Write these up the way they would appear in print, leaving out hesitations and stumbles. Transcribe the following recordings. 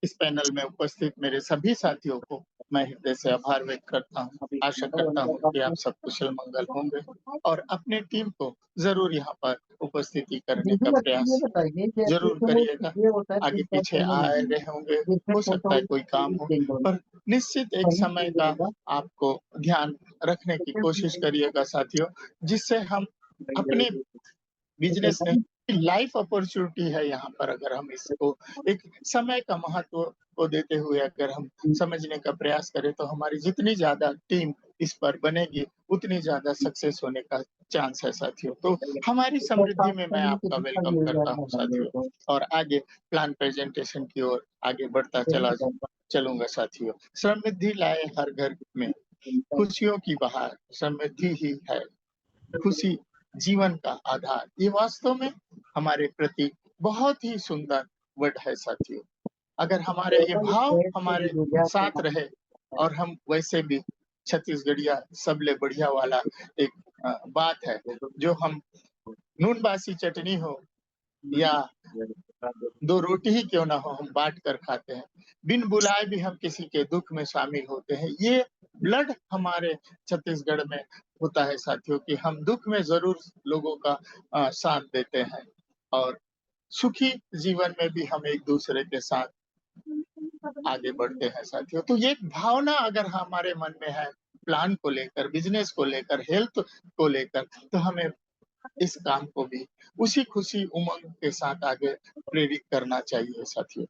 इस पैनल में उपस्थित मेरे सभी साथियों को मैं हृदय से आभार व्यक्त करता हूँ। आशा करता हूँ कि आप सब कुशल मंगल होंगे और अपनी टीम को ज़रूर यहाँ पर उपस्थिति करने दीदी का बस ये प्रयास बताइए कि ऐसे ज़रूर तो करिएगा। ये होता है आगे पीछे फ्लिपकार्ट आ में रहे होंगे, जिसमें हो सकता फोटो है कोई काम हो, चेंज होगा पर निश्चित एक वही समय चेंज का होगा आपको ध्यान रखने की कोशिश करिएगा साथियों, जिससे हम अपने बिज़नेस में लाइफ अपॉर्च्युनिटी है यहाँ पर। अगर हम इसको एक समय का महत्व को देते हुए अगर हम समझने का प्रयास करें, तो हमारी जितनी ज़्यादा टीम इस पर बनेगी, उतनी ज़्यादा सक्सेस होने का चांस है साथियों। तो हमारी समृद्धि में मैं आपका वेलकम करता हूँ साथियों, और आगे प्लान प्रेज़ेंटेशन की ओर आगे बढ़ता चलूँगा साथियों। समृद्धि लाए हर घर में, खुशियों की बहार, समृद्धि ही है खुशी जीवन का आधार। ये वास्तव में हमारे प्रति बहुत ही सुंदर वर्ड है साथियों। अगर हमारे ये भाव हमारे साथ रहे और हम वैसे भी छत्तीसगढ़िया सबले बढ़िया वाला एक बात है, जो हम नून बासी चटनी हो या 2 रोटी ही क्यों ना हो, हम बाँट कर खाते हैं। बिन बुलाए भी हम किसी के दुःख में शामिल होते हैं। ये ब्लड हमारे छत्तीसगढ़ में होता है साथियों, कि हम दुःख में ज़रूर लोगों का साथ देते हैं, और सुखी जीवन में भी हम एक-दूसरे के साथ आगे बढ़ते हैं साथियों। तो ये भावना अगर हमारे मन में है, प्लान को लेकर, बिज़नेस को लेकर, हेल्थ को लेकर, तो हमें इस काम को भी उसी खुशी उमंग के साथ आगे प्रेरित करना चाहिए साथियों।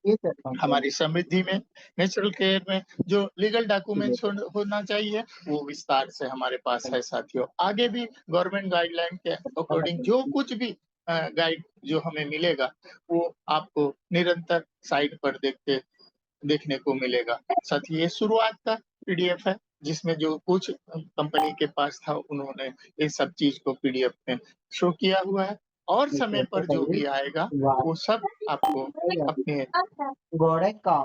ये करना हमारी चाहिए। समृद्धि में, नेचुरल केयर में जो लीगल डॉक्यूमेंट्स होना चाहिए, वो विस्तार से हमारे पास है साथियों। आगे भी गवर्नमेंट गाइडलाइन के अकॉर्डिंग जो कुछ भी गाइड जो हमें मिलेगा, वो आपको निरंतर साइट पर देखने को मिलेगा। साथ ही ये शुरुआत का पीडीएफ है, जिसमें जो कुछ कंपनी के पास था, उन्होंने ये सब चीज़ को पीडीएफ में शो किया हुआ है, और समय पर जो भी आएगा, वो सब आपको अपने गोड़े का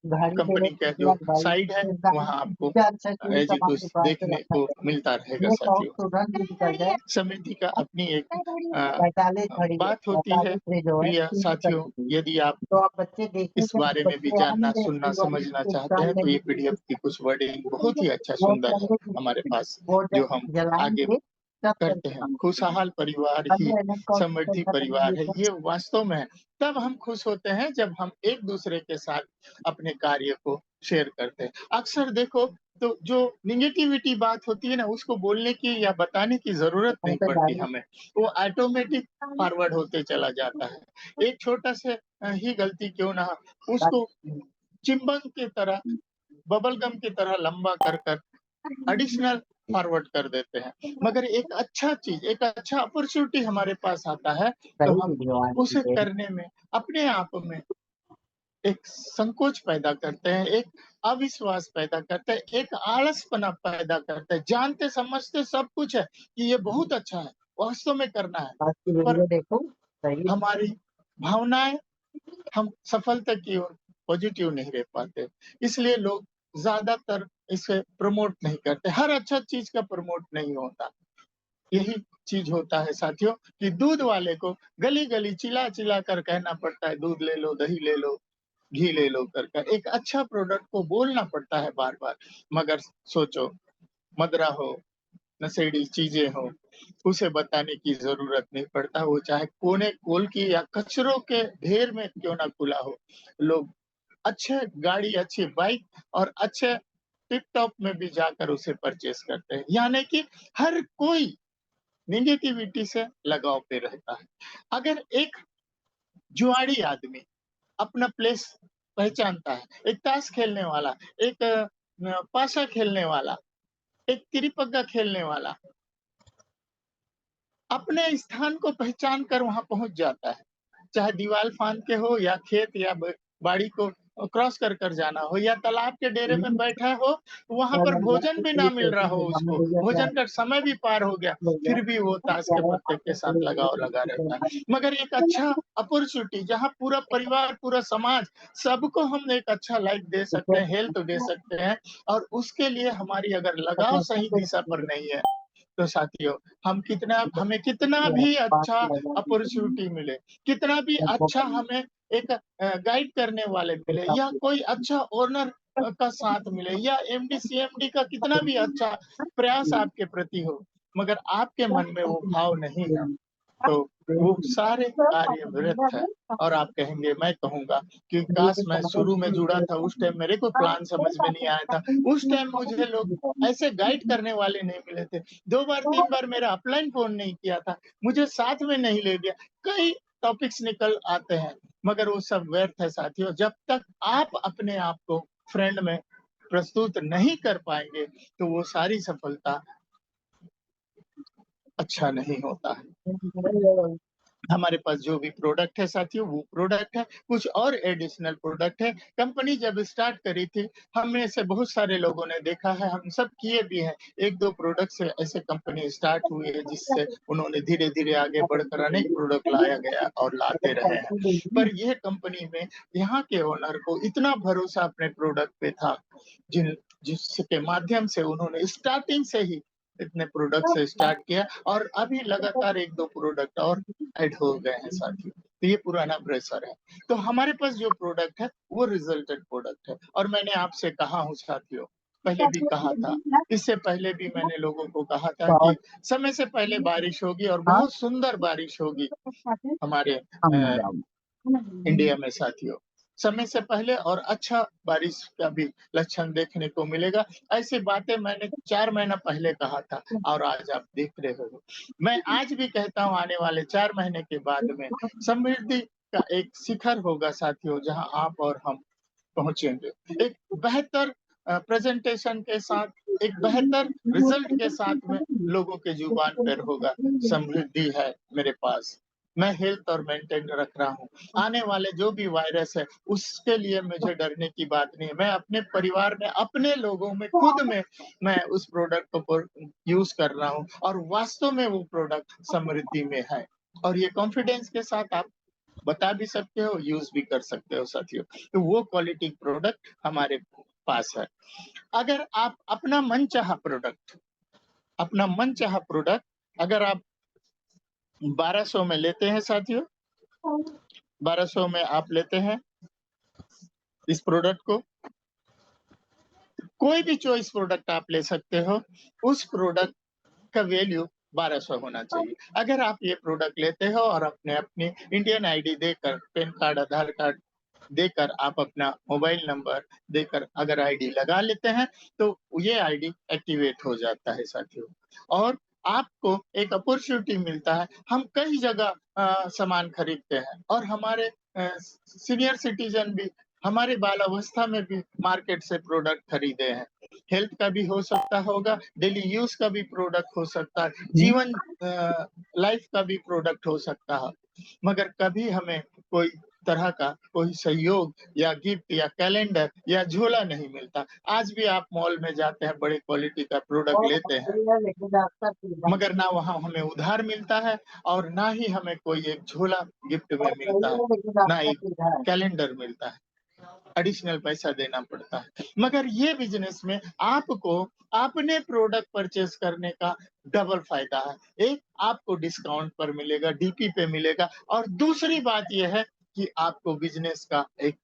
घड़ी पे कंपनी का जो साइट है, वहाँ आपको अच्छा कि एज़ इट सामान इज़ दुकान से देखने रखा को है। मिलता रहेगा ये साथियों। तुरंत निकल जाए। समृद्धि का अपनी एक 45 घड़ी बात होती है। 45 फ्रिज जो है प्रिय फ्रीज़ कर साथियों, दीजिए। यदि आप तो आप बच्चे इस देखेंगे बारे तो में भी बच्चे जानना, आएँगे सुनना, स्कूल वाले समझना चाहते एग्ज़ाम हैं, तो देने ये के लिए। पीडीएफ की कुछ वर्डिंग बहुत ही अच्छा वो सुंदर है कहेंगे हमारे कि पास, वो जो जब हम आगे जलाएँगे तब करते करके हैं। हम खुशहाल परिवार अब ही मैंने कौन सी समृद्धि परीक्षा परिवार है, करनी ये वास्तव में है। तब हम खुश होते हैं जब हम एक-दूसरे के साथ अपने कार्य को शेयर करते हैं। अक्सर देखो, तो जो नेगेटिविटी बात होती है ना, उसको बोलने की या बताने की ज़रूरत हम नहीं तो पड़ती डाली हमें, वो ऑटोमेटिक फॉरवर्ड होते चला जाता है। एक छोटा से ही गलती क्यों ना हो, उसको चिंबंग की तरह, बबल गम की तरह लंबा कर एडिशनल फॉरवर्ड कर देते हैं। मगर एक अच्छा चीज़, एक अच्छा अपॉर्च्युनिटी हमारे पास आता है, तो सही हम वीडियो आ उसे रही है। करने में अपने आप में एक संकोच पैदा करते हैं, एक अविश्वास पैदा करते हैं, एक आलसपना पैदा करते हैं। जानते समझते सब कुछ है कि ये बहुत अच्छा है, वास्तव में करना है, आज की पर वीडियो देखो सही हमारी भावनाएँ हम सफलता की ओर पॉजिटिव नहीं रह पाते। इसलिए लोग ज़्यादातर इसे प्रमोट नहीं करते। हर अच्छा चीज़ का प्रमोट नहीं होता। यही चीज़ होता है साथियों, कि दूध वाले को गली-गली चिल्ला-चिल्ला कर कहना पड़ता है, दूध ले लो, दही ले लो, घी ले लो कर कर। एक अच्छा प्रोडक्ट को बोलना पड़ता है बार-बार। मगर सोचो, मदिरा हो, नशेड़ी चीज़ें हों, उसे बताने की ज़रूरत नहीं पड़ता। वो चाहे कोने-कोल की या कचरों के ढेर में क्यों ना खुला हो। लोग अच्छे गाड़ी, अच्छी बाइक और अच्छे टिप-टॉप में भी जाकर उसे परचेज़ करते हैं। यानी कि हर कोई नेगेटिविटी से लगाव पे रहता है। अगर एक जुआड़ी आदमी अपना प्लेस पहचानता है, एक ताश खेलने वाला, एक पासा खेलने वाला, एक तिरिपग्गा खेलने वाला, अपने स्थान को पहचान कर वहाँ पहुँच जाता है। चाहे दीवार फाँद के हो, या खेत या बाड़ी को क्रॉस कर जाना हो, या तालाब के डेरे में बैठा हो, वहाँ पर भोजन भी ना मिल रहा हो उसको, भोजन का समय भी पार हो गया, फिर भी वो ताश के पत्ते के साथ लगाव लगा रहता है। मगर एक अच्छा अपॉर्च्युनिटी, जहाँ पूरा परिवार, पूरा समाज, सबको हम एक अच्छा लाइफ दे सकते हैं, हेल्थ दे सकते हैं, और उसके लिए हमारी अगर लगाव सही दिशा पर नहीं है, तो साथियों, हमें कितना भी अच्छा अपॉर्च्युनिटी मिले, कितना भी अच्छा हमें एक गाइड करने वाले मिले या कोई अच्छा ओनर का साथ मिले या एमडी सीएमडी का कितना भी अच्छा प्रयास आपके प्रति हो, मगर आपके मन में वो भाव नहीं है, तो वो सारे कार्य व्यर्थ है। और आप कहेंगे, मैं कहूँगा कि काश मैं शुरू में जुड़ा था, उस टाइम मेरे को प्लान समझ में नहीं आया था। उस टाइम मुझे लोग ऐसे गाइड करने वाले नहीं मिले थे। 2 बार 3 बार मेरा अपलाइन फ़ोन नहीं किया था, मुझे साथ में नहीं ले गया। कई टॉपिक्स निकल आते हैं, मगर वो सब व्यर्थ है साथियों। जब तक आप अपने आप को फ्रेंड में प्रस्तुत नहीं कर पाएँगे, तो वो सारी सफलता अच्छा नहीं होता है। हमारे पास जो भी प्रोडक्ट है साथियों, वो प्रोडक्ट है, कुछ और एडिशनल प्रोडक्ट है। कंपनी जब स्टार्ट करी थी, हम में से बहुत सारे लोगों ने देखा है, हम सब किए भी हैं। 1-2 प्रोडक्ट से ऐसे कंपनी स्टार्ट हुई है, जिससे उन्होंने धीरे-धीरे आगे बढ़कर अनेक प्रोडक्ट लाया गया और लाते रहे हैं। पर यह कंपनी में यहाँ के ओनर को इतना भरोसा अपने प्रोडक्ट पे था, जिसके माध्यम से उन्होंने स्टार्टिंग से ही इतने प्रोडक्ट से स्टार्ट किया और अभी लगातार 1-2 प्रोडक्ट और ऐड हो गए हैं साथियों। तो ये पुराना प्रेशर है। तो हमारे पास जो प्रोडक्ट है, वो रिजल्टेड प्रोडक्ट है और मैंने आपसे कहा हूँ साथियों, पहले भी कहा था, इससे पहले भी मैंने लोगों को कहा था कि समय से पहले बारिश होगी और बहुत सुंदर बारिश होगी हमारे इंडिया में साथियों। समय से पहले और अच्छा बारिश का भी लक्षण देखने को मिलेगा। ऐसी बातें मैंने 4 महीना पहले कहा था और आज आप देख रहे हो। मैं आज भी कहता हूँ, आने वाले 4 महीने के बाद में समृद्धि का एक शिखर होगा साथियों, जहाँ आप और हम पहुँचेंगे। एक बेहतर प्रेज़ेंटेशन के साथ, एक बेहतर रिज़ल्ट के साथ में लोगों के ज़ुबान पर होगा, समृद्धि है मेरे पास। मैं हेल्थ और मेंटेन रख रहा हूँ। आने वाले जो भी वायरस है, उसके लिए मुझे डरने की बात नहीं है। मैं अपने परिवार में, अपने लोगों में, खुद में मैं उस प्रोडक्ट को यूज़ कर रहा हूँ और वास्तव में वो प्रोडक्ट समृद्धि में है। और ये कॉन्फिडेंस के साथ आप बता भी सकते हो, यूज़ भी कर सकते हो साथियों। तो वो क्वालिटी प्रोडक्ट हमारे पास है। अगर आप अपना मनचाहा प्रोडक्ट अगर आप 1200 में लेते हैं साथियों, 1200 में आप लेते हैं इस प्रोडक्ट को, कोई भी चॉइस प्रोडक्ट आप ले सकते हो, उस प्रोडक्ट का वैल्यू 1200 होना चाहिए। अगर आप ये प्रोडक्ट लेते हो और अपनी इंडियन आईडी देकर, पैन कार्ड, आधार कार्ड देकर, आप अपना मोबाइल नंबर देकर अगर आईडी लगा लेते हैं, तो ये आईडी एक्टिवेट हो जाता है साथियों। और आपको एक अपॉर्च्युनिटी मिलता है। हम कई जगह सामान खरीदते हैं और हमारे सीनियर सिटीज़न भी हमारे बालावस्था में भी मार्केट से प्रोडक्ट खरीदे हैं। हेल्थ का भी हो सकता होगा, डेली यूज़ का भी प्रोडक्ट हो सकता है, जीवन लाइफ का भी प्रोडक्ट हो सकता है। मगर कभी हमें कोई तरह का कोई सहयोग या गिफ्ट या कैलेंडर या झोला नहीं मिलता। आज भी आप मॉल में जाते हैं, बड़े क्वालिटी का प्रोडक्ट लेते हैं, मगर ना वहाँ हमें उधार मिलता है और ना ही हमें कोई एक झोला गिफ्ट में मिलता है, ना एक कैलेंडर मिलता है। एडिशनल पैसा देना पड़ता है। मगर ये बिज़नेस में आपको अपने प्रोडक्ट परचेज़ करने का डबल फ़ायदा है। एक, आपको डिस्काउंट पर मिलेगा, डीपी पे मिलेगा और दूसरी बात ये है कि आपको बिज़नेस का एक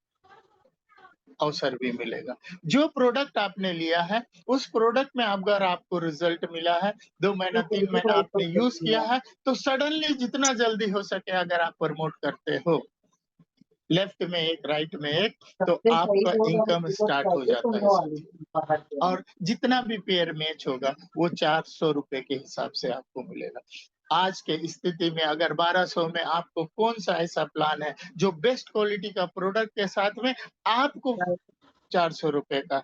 अवसर भी मिलेगा। जो प्रोडक्ट आपने लिया है, उस प्रोडक्ट में अगर आपको रिज़ल्ट मिला है, 2 महीना, 3 महीना आपने यूज़ किया है, तो सडनली जितना जल्दी हो सके अगर आप प्रमोट करते हो, लेफ्ट में एक, राइट में एक, तो आपका इनकम स्टार्ट हो जाता है साथियों। और जितना भी पेयर मैच होगा, वो ₹400 के हिसाब से आपको मिलेगा। आज के स्थिति में अगर 1200 में आपको कौन-सा ऐसा प्लान है, जो बेस्ट क्वालिटी का प्रोडक्ट के साथ में आपको ₹400 का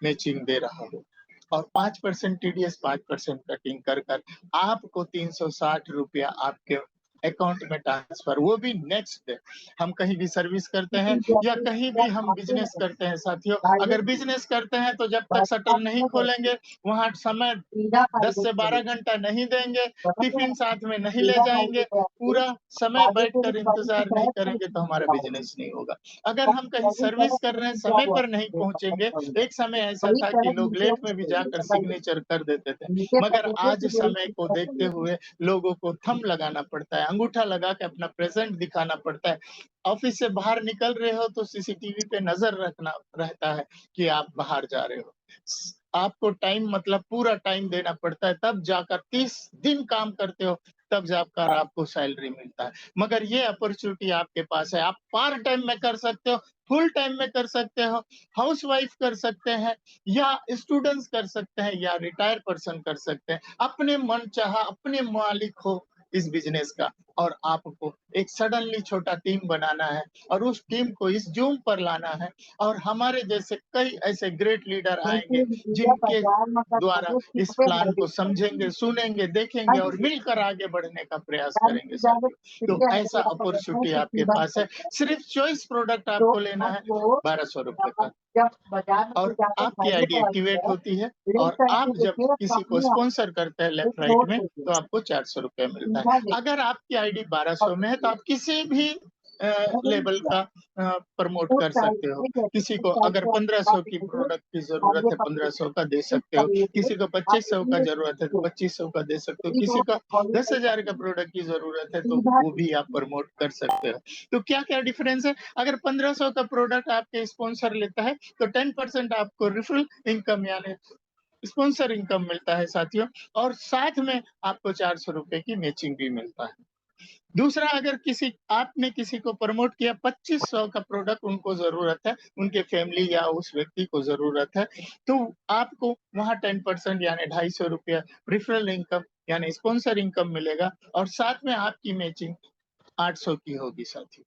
मैचिंग दे रहा हो और 5% टीडीएस, 5% कटिंग कर आपको ₹360 आपके अकाउंट में ट्रांसफर, वो भी नेक्स्ट डे। हम कहीं भी सर्विस करते हैं या कहीं भी हम बिज़नेस करते हैं साथियों, अगर बिज़नेस करते हैं तो जब तक शटर नहीं खोलेंगे, वहाँ समय 10 से 12 घंटा नहीं देंगे, टिफ़िन साथ में नहीं ले जाएँगे, पूरा समय बैठकर इंतज़ार नहीं करेंगे तो हमारा बिज़नेस नहीं होगा। अगर हम कहीं सर्विस कर रहे हैं, समय पर नहीं पहुँचेंगे, एक समय ऐसा था कि लोग लेट में भी जाकर सिग्नेचर कर देते थे, मगर आज समय को देखते हुए लोगों को थंब लगाना पड़ता है, अंगूठा लगा के अपना प्रेज़ेंट दिखाना पड़ता है। ऑफ़िस से बाहर निकल रहे हो तो सीसीटीवी पे नज़र रखना रहता है कि आप बाहर जा रहे हो। आपको टाइम मतलब पूरा टाइम देना पड़ता है, तब जाकर 30 दिन काम करते हो, तब जाकर आपको सैलरी मिलता है। मगर ये अपॉर्च्युनिटी आपके पास है, आप पार्ट टाइम में कर सकते हो, फुल टाइम में कर सकते हो, हाउसवाइफ कर सकते हैं या स्टूडेंट्स कर सकते हैं या रिटायर्ड पर्सन कर सकते हैं। अपने मनचाहा अपने मालिक हो इस बिज़नेस का और आपको एक सडनली छोटा टीम बनाना है और उस टीम को इस ज़ूम पर लाना है और हमारे जैसे कई ऐसे ग्रेट लीडर आएँगे, जिनके द्वारा इस प्लान को समझेंगे, सुनेंगे, देखेंगे और मिलकर आगे बढ़ने का प्रयास करेंगे साथियों। तो ऐसा अपॉर्च्युनिटी आपके पास है। सिर्फ़ चॉइस प्रोडक्ट तो आपको लेना अब है वो ₹1200 का जब बाजार में कोई और जाकर आपकी खरीदने आईडी को आती एक्टिवेट है, होती है लिंक और आप करके जब देखिए किसी को कंपनी स्पॉन्सर करते हैं एक लेफ्ट राइट नोट में, देती तो है, आपको ₹400 मिलता है। सीधा देखिए अगर आपकी आईडी 1200 में है, तो आप किसी भी लेवल और का प्रमोट कर सकते हो। ठीक है, किसी उस को साइड अगर से आप 1500 की देखिए प्रोडक्ट की और ज़रूरत ये है, पब्लिक 1500 का दे इस सकते हो। खरीदिए किसी को आप 2500 का इतने ज़रूरत है, तो देखिए 2500 का दे सकते हो। इस किसी और का क्वालिटी 10,000 का प्रोडक्ट की ज़रूरत है, तो सीधा वो भी आप प्रमोट कर सकते हो। तो क्या-क्या डिफरेंस है? अगर 1500 का प्रोडक्ट आपके स्पॉन्सर लेता है, तो 10% आपको रेफरल इनकम यानी स्पॉन्सर इनकम मिलता है साथियों और साथ में आपको ₹400 की मैचिंग भी मिलता है। दूसरा अगर किसी आपने किसी को प्रमोट किया 2500 का प्रोडक्ट उनको ज़रूरत है, उनके फैमिली या उस व्यक्ति को ज़रूरत है, तो आपको वहाँ 10% यानी ₹250 रेफरल इनकम यानी स्पॉन्सर इनकम मिलेगा और साथ में आपकी मैचिंग 800 की होगी साथियों।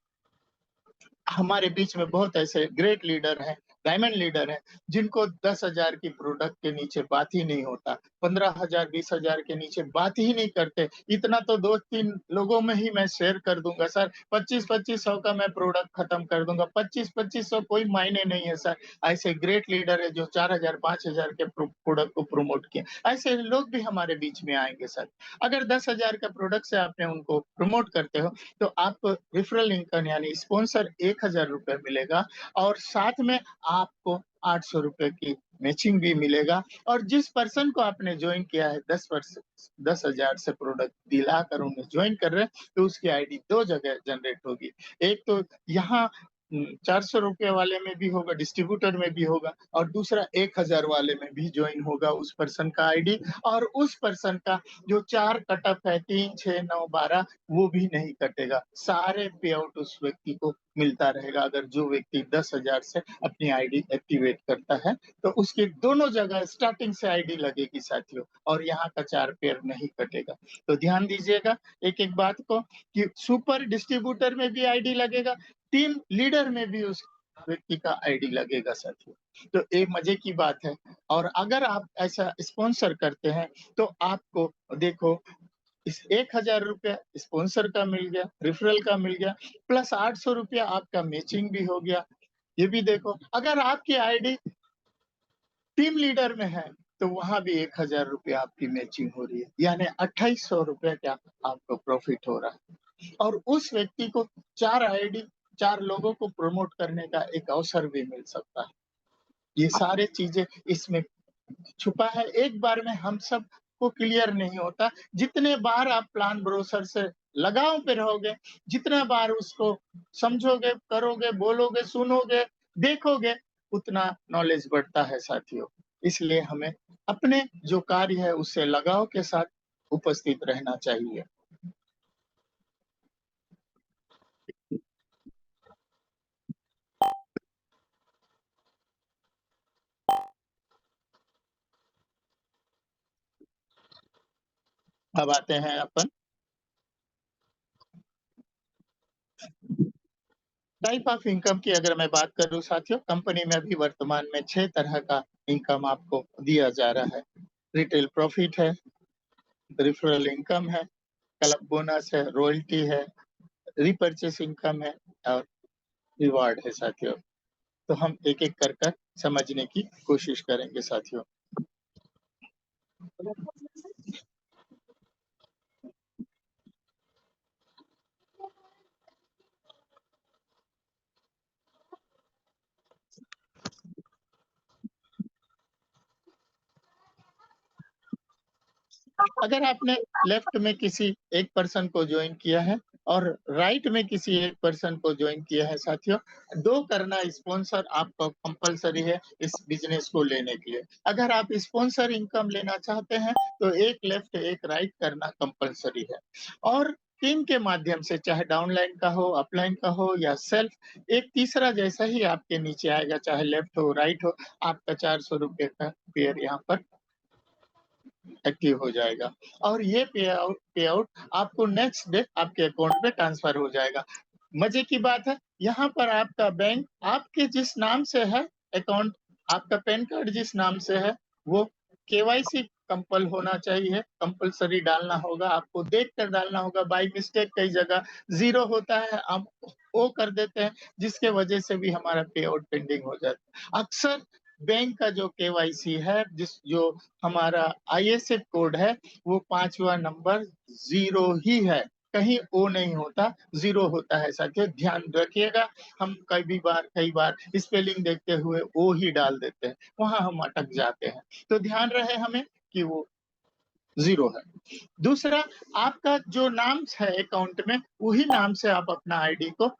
हमारे बीच में बहुत ऐसे ग्रेट लीडर हैं, डायमंड लीडर हैं, जिनको 10,000 की प्रोडक्ट के नीचे बात ही नहीं होता। 15,000 20,000 के नीचे बात ही नहीं करते। इतना तो 2-3 लोगों में ही मैं शेयर कर दूँगा सर, 25-2500 का मैं प्रोडक्ट खत्म कर दूँगा। 25-2500 कोई मायने नहीं है सर। ऐसे ग्रेट लीडर हैं जो 4,000 5,000 के प्रोडक्ट को प्रमोट किए। ऐसे लोग भी हमारे बीच में आएँगे सर। अगर 10,000 का प्रोडक्ट से आपने उनको प्रमोट करते हो, तो आपको रेफरल इनकम यानी स्पॉन्सर ₹1000 मिलेगा और साथ में आपको ₹800 की मैचिंग भी मिलेगा और जिस पर्सन को आपने जॉइन किया है 10,000 से प्रोडक्ट दिलाकर उन्हें जॉइन कर रहे हैं, तो उसकी आईडी 2 जगह जनरेट होगी। एक तो यहाँ ₹400 वाले में भी होगा, डिस्ट्रीब्यूटर में भी होगा और दूसरा 1000 वाले में भी जॉइन होगा उस पर्सन का आईडी और उस पर्सन का जो 4 कट ऑफ है 3, 6, 9, 12 वो भी नहीं कटेगा। सारे पे आउट उस व्यक्ति को मिलता रहेगा अगर जो व्यक्ति 10,000 से अपनी आईडी एक्टिवेट करता है, तो उसकी दोनों जगह स्टार्टिंग से आईडी लगेगी साथियों और यहाँ का 4 पेयर नहीं कटेगा। तो ध्यान दीजिएगा एक-एक बात को कि सुपर डिस्ट्रीब्यूटर में भी आईडी लगेगा, टीम लीडर में भी उस व्यक्ति का आईडी लगेगा साथियों। तो ये मज़े की बात है और अगर आप ऐसा स्पॉन्सर करते हैं, तो आपको देखो इस ₹1000 स्पॉन्सर का मिल गया, रेफरल का मिल गया, प्लस ₹800 आपका मैचिंग भी हो गया। ये भी देखो, अगर आपकी आईडी टीम लीडर में है, तो वहाँ भी ₹1000 आपकी मैचिंग हो रही है, यानी ₹2800 का आपको प्रॉफिट हो रहा है। और उस व्यक्ति को 4 आईडी 4 लोगों को प्रमोट करने का एक अवसर भी मिल सकता है। ये सारी चीज़ें इसमें छुपा है, एक बार में हम सबको क्लियर नहीं होता। जितने बार आप प्लान ब्रोशर से लगाव पे रहोगे, जितना बार उसको समझोगे, करोगे, बोलोगे, सुनोगे, देखोगे, उतना नॉलेज बढ़ता है साथियों। इसलिए हमें अपने जो कार्य है उससे लगाव के साथ उपस्थित रहना चाहिए। अब आते हैं अपन टाइप ऑफ इनकम की अगर मैं बात करूँ साथियों, कंपनी में अभी वर्तमान में 6 तरह का इनकम आपको दिया जा रहा है। रिटेल प्रॉफिट है, रेफरल इनकम है, क्लब बोनस है, रॉयल्टी है, रीपर्चेस इनकम है और रिवार्ड है साथियों। तो हम एक-एक कर समझने की कोशिश करेंगे साथियों। अगर आपने लेफ्ट में किसी एक पर्सन को ज्वाइन किया है और राइट में किसी एक पर्सन को ज्वाइन किया है साथियों। 2 करना स्पॉन्सर आपका कंपल्सरी है इस बिज़नेस को लेने के लिए। अगर आप स्पॉन्सर इनकम लेना चाहते हैं तो एक लेफ्ट एक राइट करना कंपल्सरी है। और टीम के माध्यम से चाहे डाउनलाइन का हो, अपलाइन का हो या सेल्फ, एक तीसरा जैसा ही आपके नीचे आएगा, चाहे लेफ्ट हो, राइट हो, आपका ₹400 का पेयर यहाँ पर एक्टिव हो जाएगा और ये पे आउट आपको नेक्स्ट डे आपके अकाउंट में ट्रांसफर हो जाएगा। मजे की बात है, यहाँ पर आपका बैंक आपके जिस नाम से है अकाउंट, आपका पैन कार्ड जिस नाम से है, वो केवाईसी कंपल होना चाहिए, कंपल्सरी डालना होगा, आपको देखकर डालना होगा। बाय मिस्टेक कई जगह 0 होता है, हम वो कर देते हैं, जिसके वजह से भी हमारा पे आउट पेंडिंग हो जाता है। अक्सर बैंक का जो केवाईसी है, जो हमारा आईएसएफ कोड है, वो 5वां नंबर 0 ही है, कहीं ओ नहीं होता, 0 होता है साथियों, ध्यान रखिएगा। हम कई बार स्पेलिंग देखते हुए ओ ही डाल देते हैं, वहाँ हम अटक जाते हैं। तो ध्यान रहे हमें कि वो 0 है। दूसरा, आपका जो नाम है अकाउंट में, वही नाम से आप अपना आईडी को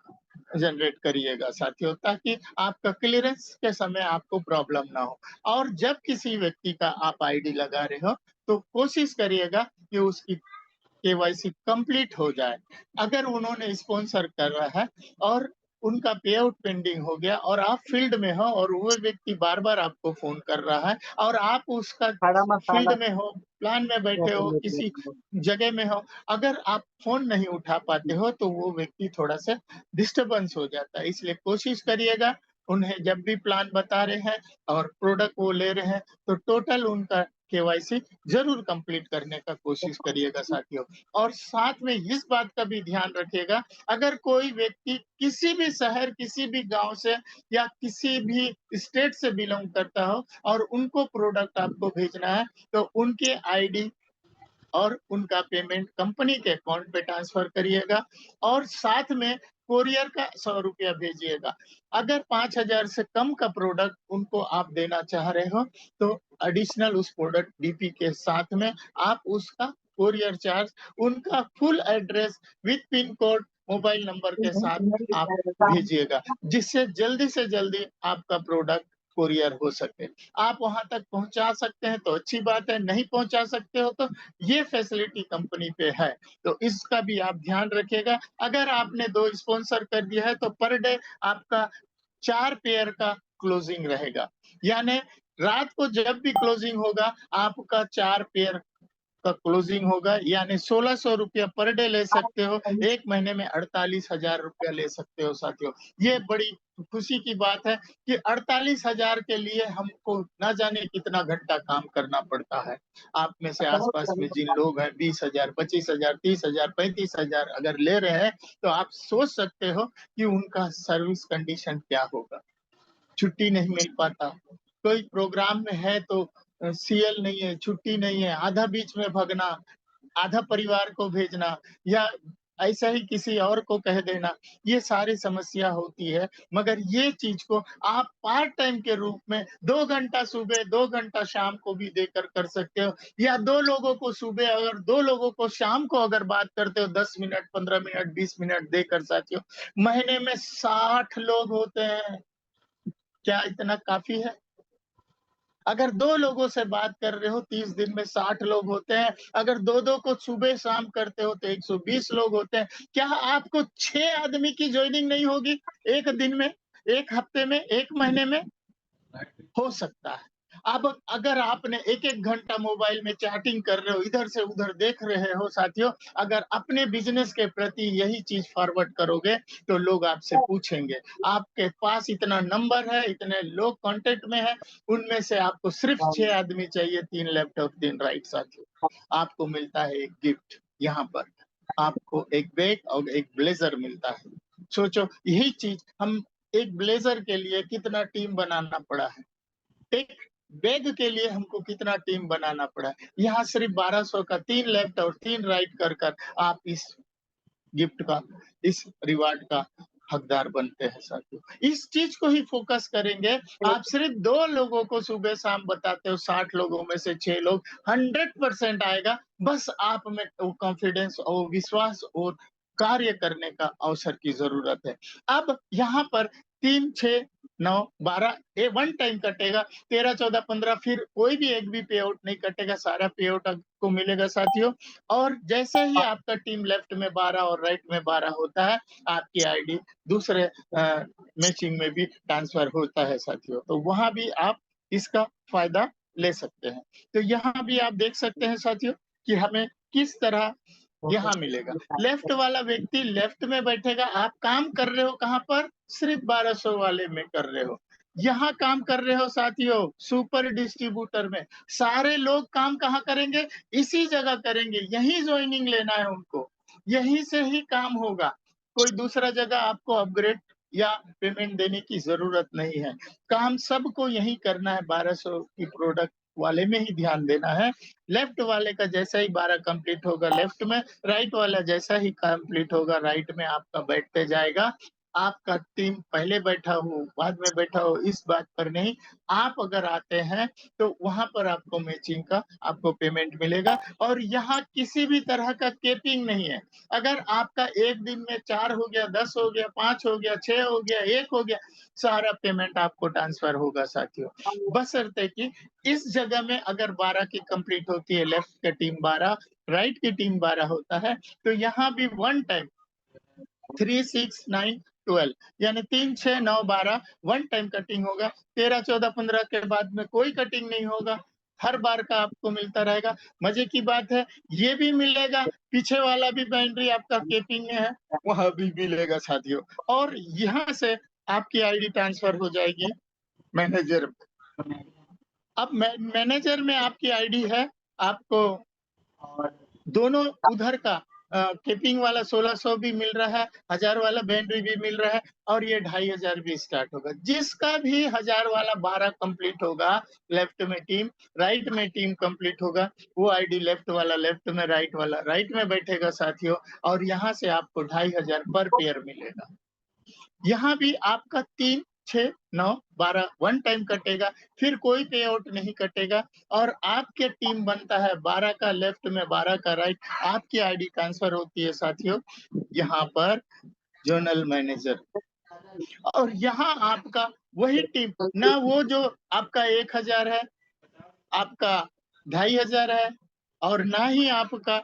जनरेट करिएगा साथियों, ताकि आपका क्लियरेंस के समय आपको प्रॉब्लम ना हो। और जब किसी व्यक्ति का आप आईडी लगा रहे हो, तो कोशिश करिएगा कि उसकी केवाईसी कंप्लीट हो जाए। अगर उन्होंने स्पॉन्सर कर रहा है और उनका पे आउट पेंडिंग हो गया और आप फील्ड में हो और वो व्यक्ति बार-बार आपको फ़ोन कर रहा है और आप उसका खड़ा मसाला फील्ड में हो, प्लान में बैठे हो, किसी जगह में हो, अगर आप फ़ोन नहीं उठा पाते हो, तो वो व्यक्ति थोड़ा-सा डिस्टर्बेंस हो जाता है। इसलिए कोशिश करिएगा, उन्हें जब भी प्लान बता रहे हैं और प्रोडक्ट वो ले रहे हैं, तो टोटल उनका केवाईसी ज़रूर कंप्लीट करने का कोशिश करिएगा साथियों। और साथ में इस बात का भी ध्यान रखिएगा, अगर कोई व्यक्ति किसी भी शहर, किसी भी गाँव से या किसी भी स्टेट से बिलॉन्ग करता हो और उनको प्रोडक्ट आपको भेजना है, तो उनके आईडी और उनका पेमेंट कंपनी के अकाउंट पे ट्रांसफर करिएगा और साथ में कोरियर का ₹100 भेजिएगा। अगर 5,000 से कम का प्रोडक्ट उनको आप देना चाह रहे हो, तो एडिशनल उस प्रोडक्ट डीपी के साथ में आप उसका कोरियर चार्ज, उनका full address with pin code, mobile number के साथ आप भेजिएगा, जिससे जल्दी से जल्दी आपका प्रोडक्ट कोरियर हो सके। आप वहाँ तक पहुँचा सकते हैं तो अच्छी बात है, नहीं पहुँचा सकते हो तो ये फैसिलिटी कंपनी पे है, तो इसका भी आप ध्यान रखिएगा। अगर आपने 2 स्पॉन्सर कर दिया है तो पर डे आपका 4 पेयर का क्लोजिंग रहेगा। यानी रात को जब भी क्लोजिंग होगा, आपका 4 पेयर का क्लोजिंग होगा, यानी ₹1600 पर डे ले सकते हो। 1 महीने में ₹48,000 ले सकते हो साथियों। ये बड़ी खुशी की बात है कि 48,000 के लिए हमको ना जाने कितना घंटा काम करना पड़ता है। आप में से आस-पास में जिन लोग हैं 20,000, 25,000, 30,000, 35,000 अगर ले रहे हैं, तो आप सोच सकते हो कि उनका सर्विस कंडीशन क्या होगा। छुट्टी नहीं मिल पाता, कोई प्रोग्राम में है तो सीएल नहीं है, छुट्टी नहीं है, आधा बीच में भगना, आधा परिवार को भेजना या ऐसा ही किसी और को कह देना, ये सारी समस्या होती है। मगर ये चीज़ को आप पार्ट टाइम के रूप में 2 घंटा सुबह, 2 घंटा शाम को भी देकर कर सकते हो या 2 लोगों को सुबह और 2 लोगों को शाम को अगर बात करते हो 10 मिनट, 15 मिनट, 20 मिनट देकर साथियों, महीने में 60 लोग होते हैं। क्या इतना काफ़ी है? अगर 2 लोगों से बात कर रहे हो 30 दिन में 60 लोग होते हैं, अगर 2-2 को सुबह-शाम करते हो तो 120 लोग होते हैं। क्या आपको 6 आदमी की जॉइनिंग नहीं होगी 1 दिन में, 1 हफ्ते में, 1 महीने में? हो सकता है। अब अगर आपने 1-1 घंटा मोबाइल में चैटिंग कर रहे हो, इधर से उधर देख रहे हो साथियों, अगर अपने बिज़नेस के प्रति यही चीज़ फॉरवर्ड करोगे, तो लोग आपसे पूछेंगे। आपके पास इतना नंबर है, इतने लोग कॉन्टैक्ट में हैं, उनमें से आपको सिर्फ़ 6 आदमी चाहिए, 3 लेफ्ट और 3 राइट साथियों। आपको मिलता है एक गिफ्ट यहाँ पर। आपको एक बैग और एक ब्लेज़र मिलता है। सोचो यही चीज़ हम एक ब्लेज़र के लिए कितना टीम बनाना पड़ा है। एक बैग के लिए हमको कितना टीम बनाना पड़ा है। यहाँ सिर्फ़ 1200 का 3 लेफ्ट और 3 राइट कर आप इस गिफ्ट का, इस रिवार्ड का हकदार बनते हैं साथियों। इस चीज़ को ही फ़ोकस करेंगे, आप सिर्फ़ 2 लोगों को सुबह-शाम बताते हो, 60 लोगों में से 6 लोग 100% आएगा, बस आप में वो कॉन्फिडेंस और विश्वास और कार्य करने का अवसर की ज़रूरत है। अब यहाँ पर 3, 6, 9, 12 वन टाइम कटेगा, 13, 14, 15 फिर कोई भी एक भी पे आउट नहीं कटेगा, सारा पे आउट आपको मिलेगा साथियों। और जैसे ही आपका टीम लेफ्ट में 12 और राइट में 12 होता है, आपकी आईडी दूसरे मैचिंग में भी ट्रांसफ़र होता है साथियों। तो वहाँ भी आप इसका फ़ायदा ले सकते हैं। तो यहाँ भी आप देख सकते हैं साथियों कि हमें किस तरह यहाँ मिलेगा। लेफ्ट वाला व्यक्ति लेफ्ट में बैठेगा, आप काम कर रहे हो कहाँ पर? सिर्फ़ 1200 वाले में कर रहे हो। यहाँ काम कर रहे हो साथियों, सुपर डिस्ट्रीब्यूटर में। सारे लोग काम कहाँ करेंगे? इसी जगह करेंगे, यहीं जॉइनिंग लेना है उनको, यहीं से ही काम होगा। कोई दूसरा जगह आपको अपग्रेड या पेमेंट देने की ज़रूरत नहीं है। काम सबको यहीं करना है, 1200 की प्रोडक्ट वाले में ही ध्यान देना है। लेफ्ट वाले का जैसा ही 12 कंप्लीट होगा लेफ्ट में, राइट वाला जैसा ही कंप्लीट होगा राइट में आपका बैठते जाएगा। आपका टीम पहले बैठा हो, बाद में बैठा हो, इस बात पर नहीं। आप अगर आते हैं, तो वहाँ पर आपको मैचिंग का आपको पेमेंट मिलेगा और यहाँ किसी भी तरह का कैपिंग नहीं है। अगर आपका एक दिन में 4 हो गया, 10 हो गया, 5 हो गया, 6 हो गया, 1 हो गया, सारा पेमेंट आपको ट्रांसफ़र होगा साथियों। बशर्ते कि इस जगह में अगर 12 की कंप्लीट होती है, लेफ्ट की टीम 12, राइट की टीम 12 होता है, तो यहाँ भी वन टाइम 3, 6, 9, 12 यानी 3, 6, 9, 12 वन टाइम कटिंग होगा। 13, 14, 15 के बाद में कोई कटिंग नहीं होगा। हर बार का आपको मिलता रहेगा। मज़े की बात है, ये भी मिलेगा, पीछे वाला भी बाउंड्री आपका केपिंग में है, वहाँ भी मिलेगा साथियों। और यहाँ से आपकी आईडी ट्रांसफ़र हो जाएगी मैनेजर में। अब मैनेजर में आपकी आईडी है, आपको दोनों उधर का कीपिंग वाला 1600 भी मिल रहा है, 1000 वाला बाउंड्री भी मिल रहा है और ये 2500 भी स्टार्ट होगा। जिसका भी 1000 वाला 12 कंप्लीट होगा, लेफ्ट में टीम, राइट में टीम कंप्लीट होगा, वो आईडी लेफ्ट वाला लेफ्ट में, राइट वाला राइट में बैठेगा साथियों और यहाँ से आपको 2500 पर पेयर मिलेगा। यहाँ भी आपका 3, 6, 9, 12 वन टाइम कटेगा, फिर कोई पे आउट नहीं कटेगा और आपके टीम बनता है 12 का लेफ्ट में, 12 का राइट, आपकी आईडी ट्रांसफ़र होती है साथियों, यहाँ पर ज़ोनल मैनेजर और यहाँ आपका वही टीम, ना वो जो आपका 1000 है, आपका 2500 है और ना ही आपका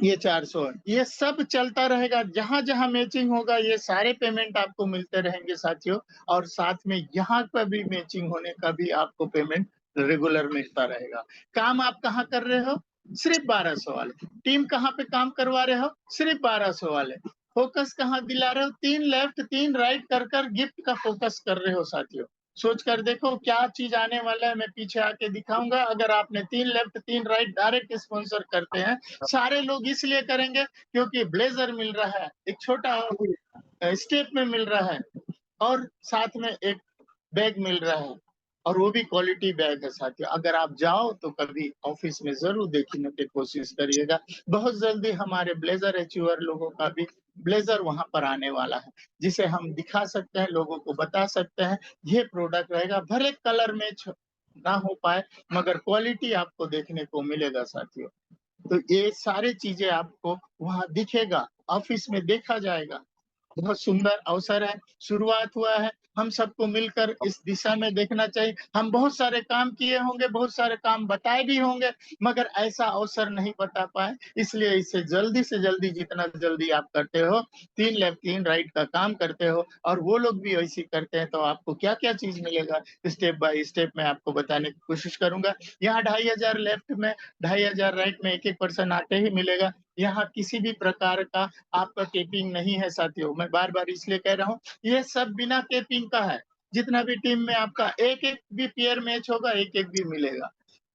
ये 400 है। ये सब चलता रहेगा, जहाँ-जहाँ मैचिंग होगा ये सारे पेमेंट आपको मिलते रहेंगे साथियों और साथ में यहाँ पर भी मैचिंग होने का भी आपको पेमेंट रेगुलर मिलता रहेगा। काम आप कहाँ कर रहे हो? सिर्फ़ 1200 वाले। टीम कहाँ पे काम करवा रहे हो? सिर्फ़ 1200 वाले। फ़ोकस कहाँ दिला रहे हो? 3 लेफ्ट 3 राइट कर गिफ्ट का फ़ोकस कर रहे हो साथियों। सोच कर देखो क्या चीज़ आने वाला है, मैं पीछे आके दिखाऊँगा। अगर आपने 3 लेफ्ट 3 राइट डायरेक्ट स्पॉन्सर करते हैं, सारे लोग इसलिए करेंगे क्योंकि ब्लेज़र मिल रहा है, एक छोटा स्टेप में मिल रहा है और साथ में एक बैग मिल रहा है और वो भी क्वालिटी बैग है साथियों। अगर आप जाओ तो कभी ऑफ़िस में ज़रूर देखने की कोशिश करिएगा। बहुत जल्दी हमारे ब्लेज़र अचीवर लोगों का भी ब्लेज़र वहाँ पर आने वाला है, जिसे हम दिखा सकते हैं, लोगों को बता सकते हैं, ये प्रोडक्ट रहेगा। भले कलर मैच ना हो पाए, मगर क्वालिटी आपको देखने को मिलेगा साथियों। तो ये सारी चीज़ें आपको वहाँ दिखेगा, ऑफ़िस में देखा जाएगा। बहुत सुंदर अवसर है, शुरुआत हुआ है, हम सबको मिलकर इस दिशा में देखना चाहिए। हम बहुत सारे काम किए होंगे, बहुत सारे काम बताए भी होंगे, मगर ऐसा अवसर नहीं बता पाए, इसलिए इसे जल्दी से जल्दी जितना जल्दी आप करते हो, 3 लेफ्ट 3 राइट का काम करते हो और वो लोग भी वैसे ही करते हैं, तो आपको क्या-क्या चीज़ मिलेगा, स्टेप बाय स्टेप मैं आपको बताने की कोशिश करूँगा। यहाँ 2500 लेफ्ट में, 2500 राइट में, एक-एक पर्सन आते ही मिलेगा। यहाँ किसी भी प्रकार का आपका कैपिंग नहीं है साथियों, मैं बार-बार इसलिए कह रहा हूँ, ये सब बिना कैपिंग का है। जितना भी टीम में आपका एक-एक भी पेयर मैच होगा, एक-एक भी मिलेगा।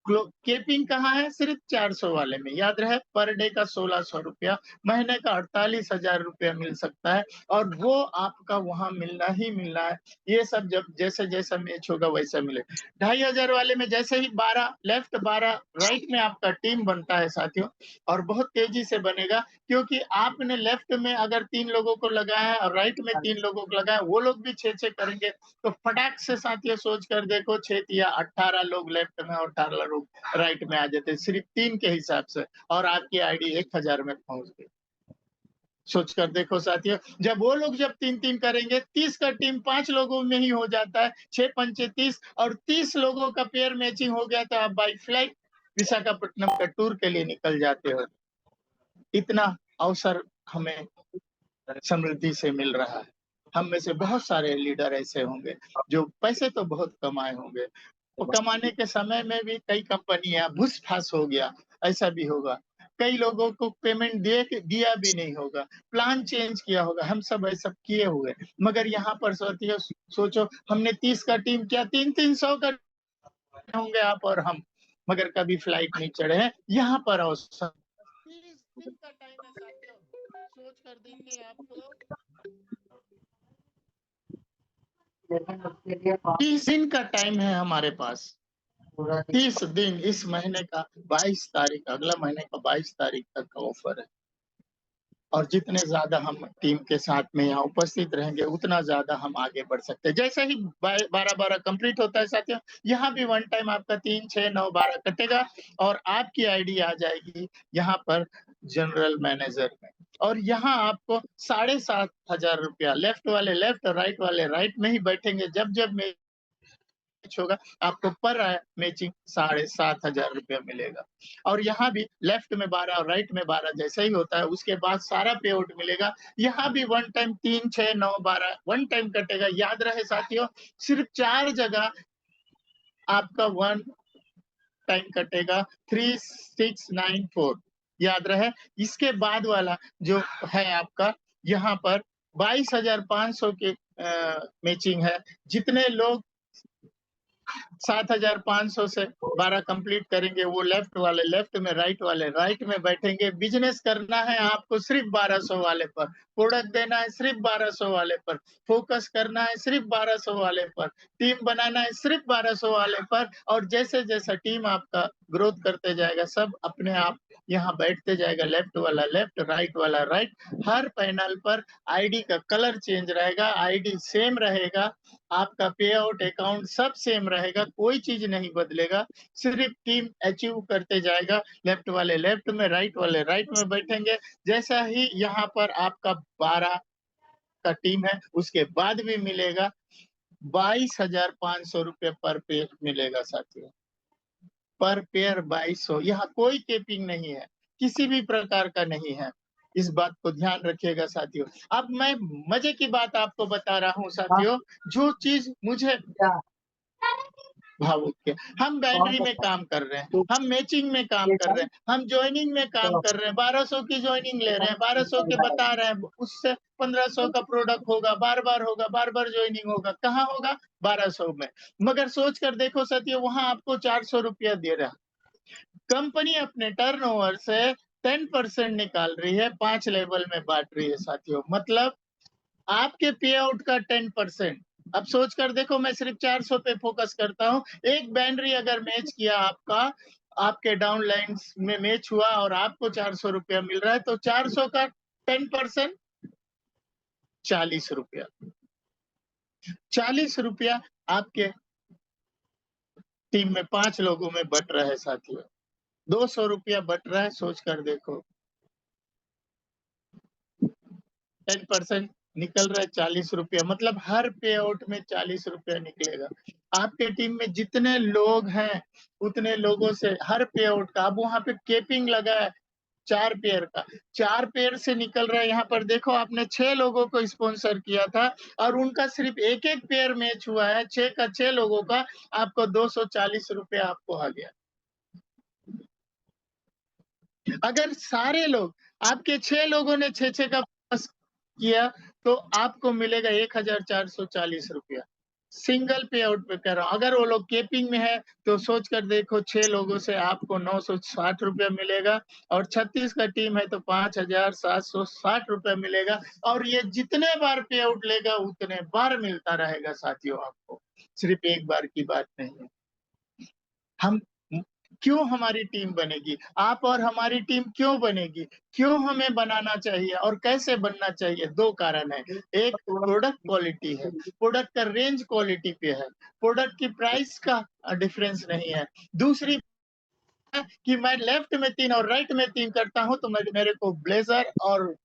केपिंग कहाँ है? सिर्फ 400 वाले में। याद रहे, पर डे का 1600 रुपया, महीने का 48,000 रुपया मिल सकता है और वो आपका वहाँ मिलना ही मिलना है। ये सब जब जैसा-जैसा मैच होगा वैसा मिले। 2500 वाले में जैसे ही 12 लेफ्ट 12 राइट में आपका टीम बनता है साथियों, और बहुत तेज़ी से बनेगा, क्योंकि आपने लेफ्ट में अगर 3 लोगों को लगाया है और राइट में 3 लोगों को लगाया है, वो लोग भी 6-6 करेंगे, तो फटाक से साथियों सोच कर देखो 6 तिया 18 लोग लेफ्ट में और 18 लोग राइट में आ जाते हैं, सिर्फ 3 के हिसाब से, और आपकी आईडी 1000 में पहुँच गई। सोच कर देखो साथियों, जब वो लोग जब 3-3 करेंगे, 30 का टीम 5 लोगों में ही हो जाता है, 6 पंचे 30 और 30 लोगों का पेयर मैचिंग हो गया तो आप बाय फ्लाइट विशाखापट्टनम का टूर के लिए निकल जाते हो। इतना अवसर हमें समृद्धि से मिल रहा है। हम में से बहुत सारे लीडर ऐसे होंगे, जो पैसे तो बहुत कमाए होंगे, वो कमाने के समय में भी कई कंपनियाँ भूस-फास हो गया, ऐसा भी होगा। कई लोगों को पेमेंट दिया भी नहीं होगा, प्लान चेंज किया होगा, हम सब ऐसा किए हुए। मगर यहाँ पर सोचिए सोचो, हमने 30 का टीम किया, 3-300 का होंगे आप और हम, मगर कभी फ्लाइट नहीं चढ़े हैं। यहाँ पर अवसर 30 दिन का टाइम है साथियों, सोच कर देखिए आपको 30 दिन का टाइम है हमारे पास। 30 दिन, इस महीने का 22 तारीख, अगला महीने का 22 तारीख तक का ऑफर है। और जितने ज़्यादा हम टीम के साथ में यहाँ उपस्थित रहेंगे, उतना ज़्यादा हम आगे बढ़ सकते हैं। जैसे ही 12-12 कंप्लीट होता है साथियों, यहाँ भी वन टाइम आपका 3, 6, 9, 12 कटेगा और आपकी आईडी आ जाएगी यहाँ पर जनरल मैनेजर में। और यहाँ आपको 7,500 रुपया, लेफ्ट वाले लेफ्ट, राइट वाले राइट में ही बैठेंगे। जब-जब मैच होगा, आपको पर मैचिंग 7,500 रुपया मिलेगा। और यहाँ भी लेफ्ट में 12 और राइट में 12 जैसा ही होता है, उसके बाद सारा पे आउट मिलेगा। यहाँ भी वन टाइम 3, 6, 9, 12 वन टाइम कटेगा। याद रहे साथियों, सिर्फ 4 जगह आपका वन टाइम कटेगा, 3, 6, 9, 4 याद रहे। इसके बाद वाला जो है आपका, यहाँ पर 22,500 के मैचिंग है। जितने लोग 7,500 से 12 कंप्लीट करेंगे, वो लेफ्ट वाले लेफ्ट में, राइट वाले राइट में बैठेंगे। बिज़नेस करना है आपको सिर्फ 1200 वाले पर, प्रोडक्ट देना है सिर्फ 1200 वाले पर, फोकस करना है सिर्फ 1200 वाले पर, टीम बनाना है सिर्फ 1200 वाले पर, और जैसे-जैसा टीम आपका ग्रोथ करते जाएगा, सब अपने आप यहाँ बैठते जाएगा। लेफ्ट वाला लेफ्ट, राइट वाला राइट। हर पैनल पर आईडी का कलर चेंज रहेगा, आईडी सेम रहेगा, आपका पे आउट अकाउंट सब सेम रहेगा, कोई चीज़ नहीं बदलेगा, सिर्फ टीम अचीव करते जाएगा। लेफ्ट वाले लेफ्ट में, राइट वाले राइट में बैठेंगे। जैसा ही यहाँ पर आपका 12 का टीम है, उसके बाद भी मिलेगा 22,500 रुपए पर पेयर मिलेगा साथियों। पर पेयर 2200, यहाँ कोई केपिंग नहीं है, किसी भी प्रकार का नहीं है। इस बात को ध्यान रखिएगा साथियों। अब मैं मज़े की बात आपको बता रहा हूँ साथियों, जो चीज़ मुझे भावुक किया। हम बाउंड्री में काम कर रहे हैं, हम मैचिंग में काम कर रहे हैं, हम जॉइनिंग में काम कर रहे हैं, 1200 की जॉइनिंग ले रहे हैं, 1200 के बता रहे हैं, उससे 1500 का प्रोडक्ट होगा, बार-बार होगा, बार-बार जॉइनिंग होगा। कहाँ होगा? 1200 में। मगर सोच कर देखो साथियों, वहाँ आपको 400 रुपया दे रहा है। कंपनी अपने टर्नओवर से 10% निकाल रही है, 5 लेवल में बाँट रही है साथियों। मतलब आपके पे आउट का 10%। अब सोच कर देखो, मैं सिर्फ 400 पे फ़ोकस करता हूँ। एक बाउंड्री अगर मैच किया आपका, आपके डाउन लाइन्स में मैच हुआ और आपको 400 रुपया मिल रहा है, तो 400 का 10% 40 रुपया। 40 रुपया आपके टीम में 5 लोगों में बँट रहा है साथियों। 200 रुपया बँट रहा है, सोच कर देखो। 10% निकल रहा है 40 रुपया, मतलब हर पे आउट में 40 रुपया निकलेगा। आपके टीम में जितने लोग हैं, उतने लोगों से हर पे आउट का, अब वहाँ पे केपिंग लगा है 4 पेयर का, 4 पेयर से निकल रहा है। यहाँ पर देखो, आपने 6 लोगों को स्पॉन्सर किया था और उनका सिर्फ 1-1 पेयर मैच हुआ है, 6 का 6 लोगों का, आपको 240 रुपया आपको आ गया। अगर सारे लोग, आपके 6 लोगों ने 6-6 का किया, तो आपको मिलेगा 1,440 रुपया। सिंगल पे आउट पे कह रहा हूँ। अगर वो लोग केपिंग में है तो सोच कर देखो 6 लोगों से आपको ₹960 मिलेगा और 36 का टीम है तो ₹5760 मिलेगा और ये जितने बार पे आउट लेगा उतने बार मिलता रहेगा साथियों आपको। सिर्फ़ एक बार की बात नहीं है। हम क्यों हमारी टीम बनेगी? आप और हमारी टीम क्यों बनेगी? क्यों हमें बनाना चाहिए और कैसे बनना चाहिए? 2 कारण हैं। एक प्रोडक्ट क्वालिटी है, प्रोडक्ट का रेंज क्वालिटी पे है, प्रोडक्ट की प्राइस का डिफरेंस नहीं है। दूसरी है कि मैं लेफ्ट में 3 और राइट में 3 करता हूँ तो मेरे को ब्लेज़र और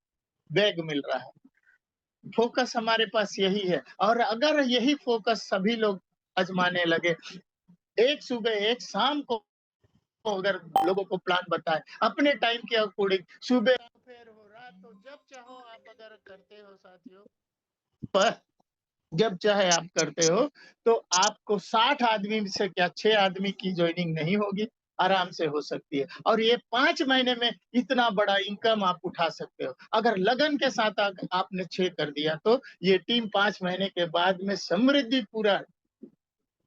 बैग मिल रहा है। फ़ोकस हमारे पास यही है और अगर यही फ़ोकस सभी लोग आज़माने लगे, एक सुबह, एक शाम को अगर लोगों को प्लान बताएँ, अपने टाइम के अकॉर्डिंग सुबह हो, फिर हो, रात हो, जब चाहो आप अगर करते हो साथियों, पर जब चाहे आप करते हो, तो आपको 60 आदमी में से क्या 6 आदमी की जॉइनिंग नहीं होगी, आराम से हो सकती है और ये 5 महीने में इतना बड़ा इनकम आप उठा सकते हो। अगर लगन के साथ आपने 6 कर दिया, तो ये टीम 5 महीने के बाद में समृद्धि पूरा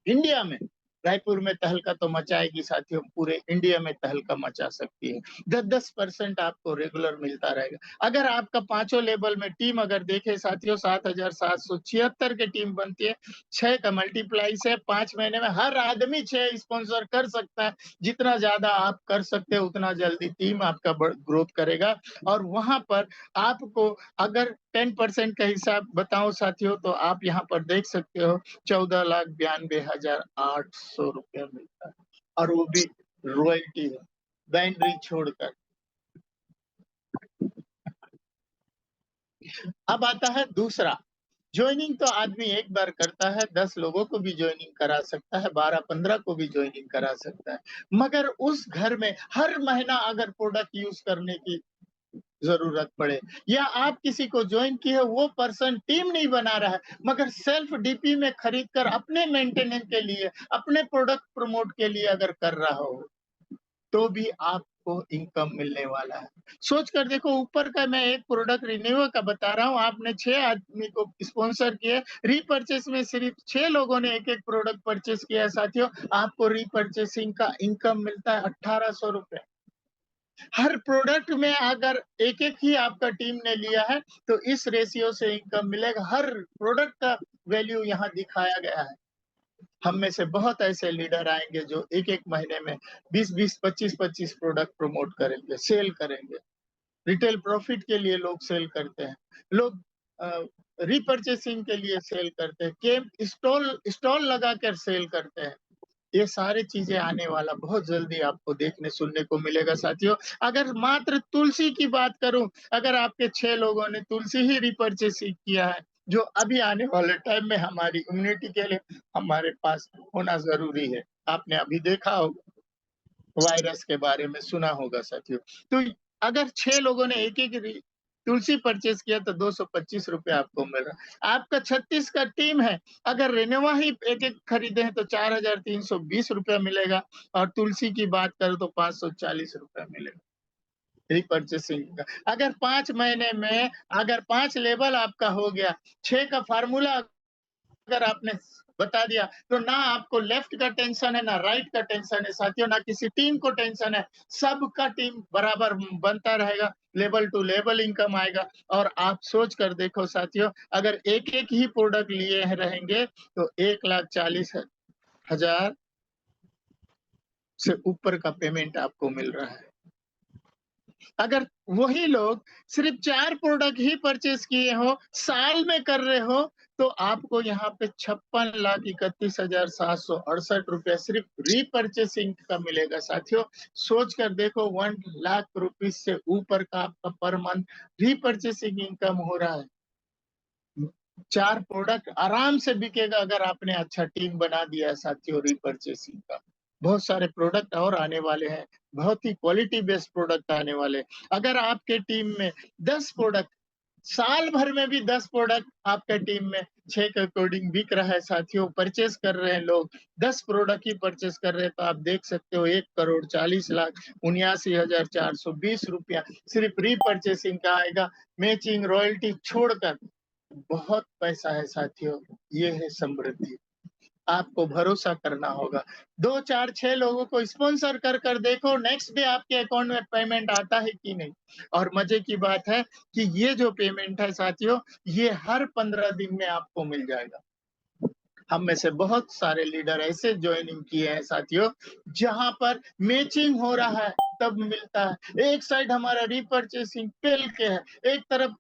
इंडिया में, रायपुर में तहलका तो मचाएगी साथियों, पूरे इंडिया में तहलका मचा सकती है। 10-10% आपको रेगुलर मिलता रहेगा। अगर आपका पाँचों लेवल में टीम अगर देखें साथियों 7,776 की टीम बनती है, 6 का मल्टीप्लाई से 5 महीने में हर आदमी 6 स्पॉन्सर कर सकता है। जितना ज़्यादा आप कर सकते हो उतना जल्दी टीम आपका ग्रोथ करेगा और वहाँ पर आपको अगर 10% का हिसाब बताऊँ साथियों तो आप यहाँ पर देख सकते हो 14,92,800 रुपया मिलता है और वो भी रॉयल्टी है, बाउंड्री छोड़कर। अब आता है दूसरा, जॉइनिंग तो आदमी एक बार करता है, 10 लोगों को भी जॉइनिंग करा सकता है, 12-15 को भी जॉइनिंग करा सकता है। मगर उस घर में हर महीना अगर प्रोडक्ट यूज़ करने की ज़रूरत पड़े या आप किसी को जॉइन किए वो पर्सन टीम नहीं बना रहा है मगर सेल्फ डीपी में खरीद कर अपने मेंटेनेंस के लिए अपने प्रोडक्ट प्रमोट के लिए अगर कर रहा हो तो भी आपको इनकम मिलने वाला है। सोच कर देखो ऊपर का मैं एक प्रोडक्ट रिन्यूअल का बता रहा हूँ, आपने 6 आदमी को स्पॉन्सर किया, रीपर्चेस में सिर्फ 6 लोगों ने एक-एक प्रोडक्ट परचेस किया है साथियों, आपको रीपर्चेसिंग का इनकम मिलता है ₹1800। हर प्रोडक्ट में अगर एक-एक ही आपका टीम ने लिया है, तो इस रेशियो से इनकम मिलेगा। हर प्रोडक्ट का वैल्यू यहाँ दिखाया गया है। हम में से बहुत ऐसे लीडर आएँगे जो एक-एक महीने में 20-20, 25-25 प्रोडक्ट प्रमोट करेंगे, सेल करेंगे। रिटेल प्रॉफिट के लिए लोग सेल करते हैं। लोग अ, रीपर्चेसिंग के लिए सेल करते हैं। केम स्टॉल स्टॉल लगाकर सेल करते हैं। ये सारी चीज़ें आने वाला बहुत जल्दी आपको देखने सुनने को मिलेगा साथियों। अगर मात्र तुलसी की बात करूँ, अगर आपके 6 लोगों ने तुलसी ही रिपर्चेसिंग किया है, जो अभी आने वाले टाइम में हमारी इम्यूनिटी के लिए हमारे पास होना ज़रूरी है। आपने अभी देखा होगा, वायरस के बारे में सुना होगा साथियों। तो अगर 6 लोगों ने एक-एक तुलसी परचेज़ किया तो ₹225 आपको मिल रहा है। आपका 36 का टीम है, अगर रेनोवा ही एक-एक खरीदे हैं तो ₹4320 मिलेगा और तुलसी की बात करें तो ₹540 मिलेगा, रिपर्चेसिंग का। अगर 5 महीने में अगर 5 लेवल आपका हो गया, 6 का फ़ॉर्मूला अगर आपने बता दिया, तो ना आपको लेफ्ट का टेंशन है, ना राइट का टेंशन है साथियों, ना किसी टीम को टेंशन है। सबका टीम बराबर बनता रहेगा, लेवल टू लेवल इनकम आएगा और आप सोच कर देखो साथियों, अगर एक-एक ही प्रोडक्ट लिए रहेंगे, तो 1,40,000 से ऊपर का पेमेंट आपको मिल रहा है। अगर वही लोग सिर्फ 4 प्रोडक्ट ही परचेज़ किए हो, साल में कर रहे हो, तो आपको यहाँ पे ₹56,31,768 सिर्फ रीपर्चेसिंग का मिलेगा साथियों। सोच कर देखो 1 लाख रुपीज़ से ऊपर का आपका पर मंथ रीपर्चेसिंग इनकम हो रहा है। 4 प्रोडक्ट आराम से बिकेगा अगर आपने अच्छा टीम बना दिया है साथियों रीपर्चेसिंग का। बहुत सारे प्रोडक्ट और आने वाले हैं, बहुत ही क्वालिटी बेस्ड प्रोडक्ट आने वाले हैं। अगर आपके टीम में 10 प्रोडक्ट साल भर में भी 10 प्रोडक्ट आपके टीम में 6 के अकॉर्डिंग बिक रहा है साथियों, परचेज़ कर रहे हैं लोग, 10 प्रोडक्ट ही परचेज़ कर रहे हैं, तो आप देख सकते हो 1,40,79,420 रुपया सिर्फ रीपर्चेसिंग का आएगा, मैचिंग, रॉयल्टी छोड़कर। बहुत पैसा है साथियों, ये है समृद्धि। आपको भरोसा करना होगा। 2, 4, 6 लोगों को स्पॉन्सर कर देखो, नेक्स्ट डे आपके अकाउंट में पेमेंट आता है कि नहीं। और मज़े की बात है कि ये जो पेमेंट है साथियों, ये हर 15 दिन में आपको मिल जाएगा। हम में से बहुत सारे लीडर ऐसे जॉइनिंग किए हैं साथियों, जहाँ पर मैचिंग हो रहा है तब मिलता है। एक साइड हमारा रीपर्चेसिंग पेल के है, एक तरफ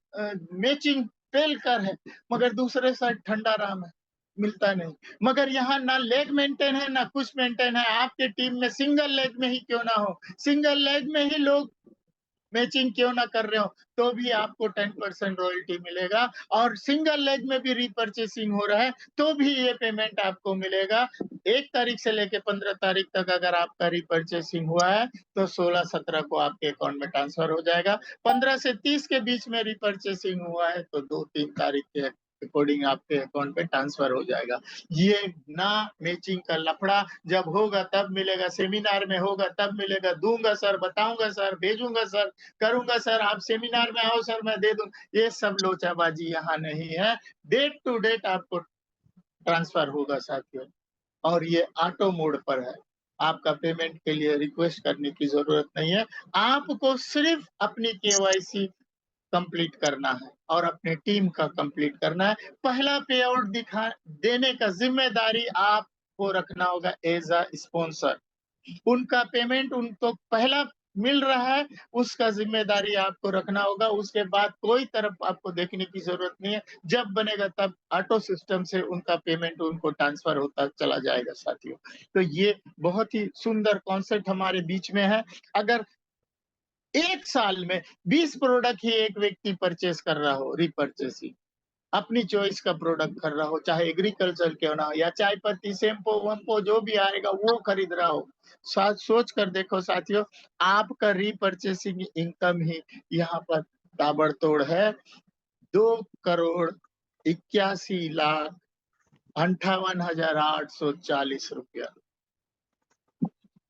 मैचिंग पेल कर है, मगर दूसरे साइड ठंडा राम है, मिलता नहीं। मगर यहाँ ना लेग मेंटेन है, ना कुछ मेंटेन है। आपके टीम में सिंगल लेग में ही क्यों ना हो, सिंगल लेग में ही लोग मैचिंग क्यों ना कर रहे हो, तो भी आपको 10% रॉयल्टी मिलेगा। और सिंगल लेग में भी रीपर्चेसिंग हो रहा है, तो भी ये पेमेंट आपको मिलेगा। 1 तारीख से लेके 15 तारीख तक अगर आपका रीपर्चेसिंग हुआ है, तो 16-17 को आपके अकाउंट में ट्रांसफर हो जाएगा। 15 से 30 के बीच में रीपर्चेसिंग हुआ है, तो 2-3 तारीख के अकॉर्डिंग आपके अकाउंट में ट्रांसफर हो जाएगा। ये ना मैचिंग का लफड़ा, जब होगा तब मिलेगा, सेमिनार में होगा तब मिलेगा, दूँगा सर, बताऊँगा सर, भेजूँगा सर, करूँगा सर, आप सेमिनार में आओ सर, मैं दे दूँ। ये सब लोचाबाजी यहाँ नहीं है। डेट टू डेट आपको ट्रांसफर होगा साथियों, और ये ऑटो मोड पर है। आपका पेमेंट के लिए रिक्वेस्ट करने की ज़रूरत नहीं है। आपको सिर्फ़ अपनी केवाईसी कंप्लीट करना है और अपनी टीम का कंप्लीट करना है। पहला पेआउट दिखा देने का ज़िम्मेदारी आपको रखना होगा एज़ अ स्पॉन्सर। उनका पेमेंट उनको पहला मिल रहा है, उसका ज़िम्मेदारी आपको रखना होगा। उसके बाद कोई तरफ आपको देखने की ज़रूरत नहीं है। जब बनेगा तब ऑटो सिस्टम से उनका पेमेंट उनको ट्रांसफ़र होता चला जाएगा साथियों। तो ये बहुत ही सुंदर कॉन्सेप्ट हमारे बीच में है। अगर 1 साल में 20 प्रोडक्ट ही एक व्यक्ति परचेज़ कर रहा हो, रीपरचेसिंग, अपनी चॉइस का प्रोडक्ट कर रहा हो, चाहे एग्रीकल्चर क्यों ना हो या चाय पत्ती, शैम्पू-वैम्पू जो भी आएगा वो खरीद रहा हो। साथ सोच कर देखो साथियों, आपका रीपरचेसिंग इनकम ही यहाँ पर ताबड़तोड़ है, 2,81,58,840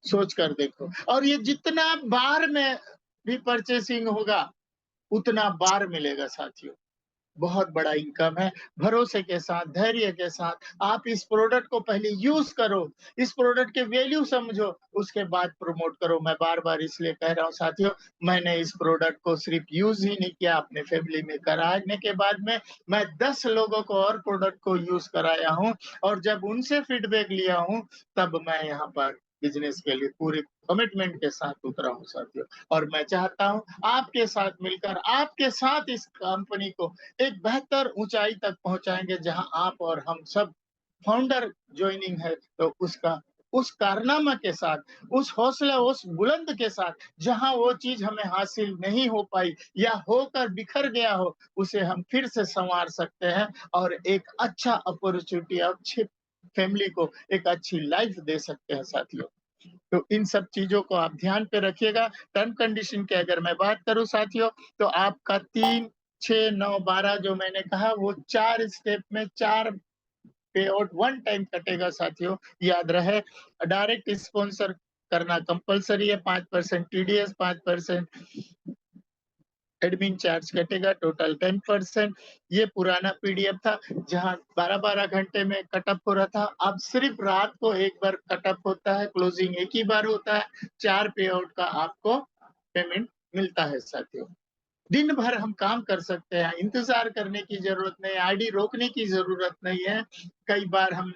सोच कर देखो। और ये जितना बार में रीपरचेसिंग होगा, उतना बार मिलेगा साथियों। बहुत बड़ा इनकम है। भरोसे के साथ, धैर्य के साथ आप इस प्रोडक्ट को पहले यूज़ करो, इस प्रोडक्ट के वैल्यू समझो, उसके बाद प्रमोट करो। मैं बार-बार इसलिए कह रहा हूँ साथियों, मैंने इस प्रोडक्ट को सिर्फ़ यूज़ ही नहीं किया, अपने फैमिली में कराने के बाद में मैं 10 लोगों को और प्रोडक्ट को यूज़ कराया हूँ, और जब उनसे फीडबैक लिया हूँ, तब मैं यहाँ पर बिज़नेस के लिए पूरे कमिटमेंट के साथ उतरा हूँ साथियों। और मैं चाहता हूँ आपके साथ मिलकर, आपके साथ इस कंपनी को एक बेहतर ऊंचाई तक पहुंचाएंगे, जहां आप और हम सब फाउंडर ज्वाइनिंग है, तो उसका उस कारनामा के साथ, उस हौसला, उस बुलंद के साथ, जहां वो चीज हमें हासिल नहीं हो पाई या होकर बिखर गया हो, उसे हम फिर से संवार सकते हैं और एक अच्छा अपॉर्चुनिटी, अच्छी फैमिली को एक अच्छी लाइफ दे सकते हैं साथियों। तो इन सब चीज़ों को आप ध्यान पे रखिएगा। टर्म कंडीशन की अगर मैं बात करूँ साथियों, तो आपका 3, 6, 9, 12 जो मैंने कहा, वो 4 स्टेप में 4 पेआउट वन टाइम कटेगा साथियों, याद रहे। डायरेक्ट स्पॉन्सर करना कंपल्सरी है, 5% टीडीएस, 5% एडमिन चार्ज कटेगा, टोटल 10%। ये पुराना पीडीएफ था, जहाँ 12-12 घंटे में कट ऑफ हो रहा था। अब सिर्फ रात को एक बार कट ऑफ होता है, क्लोजिंग एक ही बार होता है। 4 पेआउट का आपको पेमेंट मिलता है साथियों। दिन भर हम काम कर सकते हैं, इंतज़ार करने की ज़रूरत नहीं है, आईडी रोकने की ज़रूरत नहीं है। कई बार हम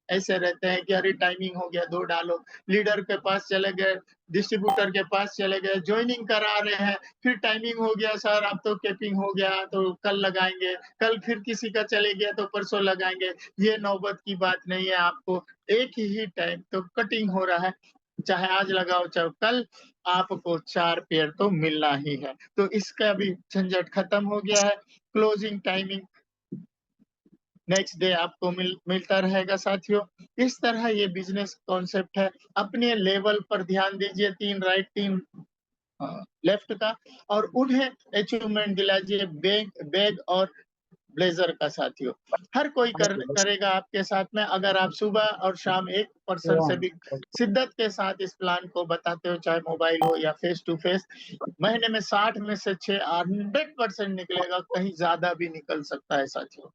ऐसे रहते हैं कि अरे टाइमिंग हो गया, 2 डालो, लीडर के पास चले गए, डिस्ट्रीब्यूटर के पास चले गए, जॉइनिंग करा रहे हैं, फिर टाइमिंग हो गया सर, अब तो कैपिंग हो गया, तो कल लगाएँगे, कल फिर किसी का चले गया तो परसों लगाएँगे। ये नौबत की बात नहीं है, आपको एक ही टाइम तो कटिंग हो रहा है, चाहे आज लगाओ चाहे कल, आपको 4 पेयर तो मिलना ही है। तो इसका भी झंझट खत्म हो गया है। क्लोजिंग टाइमिंग नेक्स्ट डे आपको मिलता रहेगा साथियों। इस तरह ये बिज़नेस कॉन्सेप्ट है। अपने लेवल पर ध्यान दीजिए, 3 राइट 3 लेफ्ट का, और उन्हें अचीवमेंट दिलाइए बैग बैग और ब्लेज़र का साथियों। हर कोई करेगा आपके साथ में, अगर आप सुबह और शाम एक पर्सन से भी शिद्दत के साथ इस प्लान को बताते हो, चाहे मोबाइल हो या फेस टू फेस, महीने में 60 में से 6 100% निकलेगा, कहीं ज़्यादा भी निकल सकता है साथियों।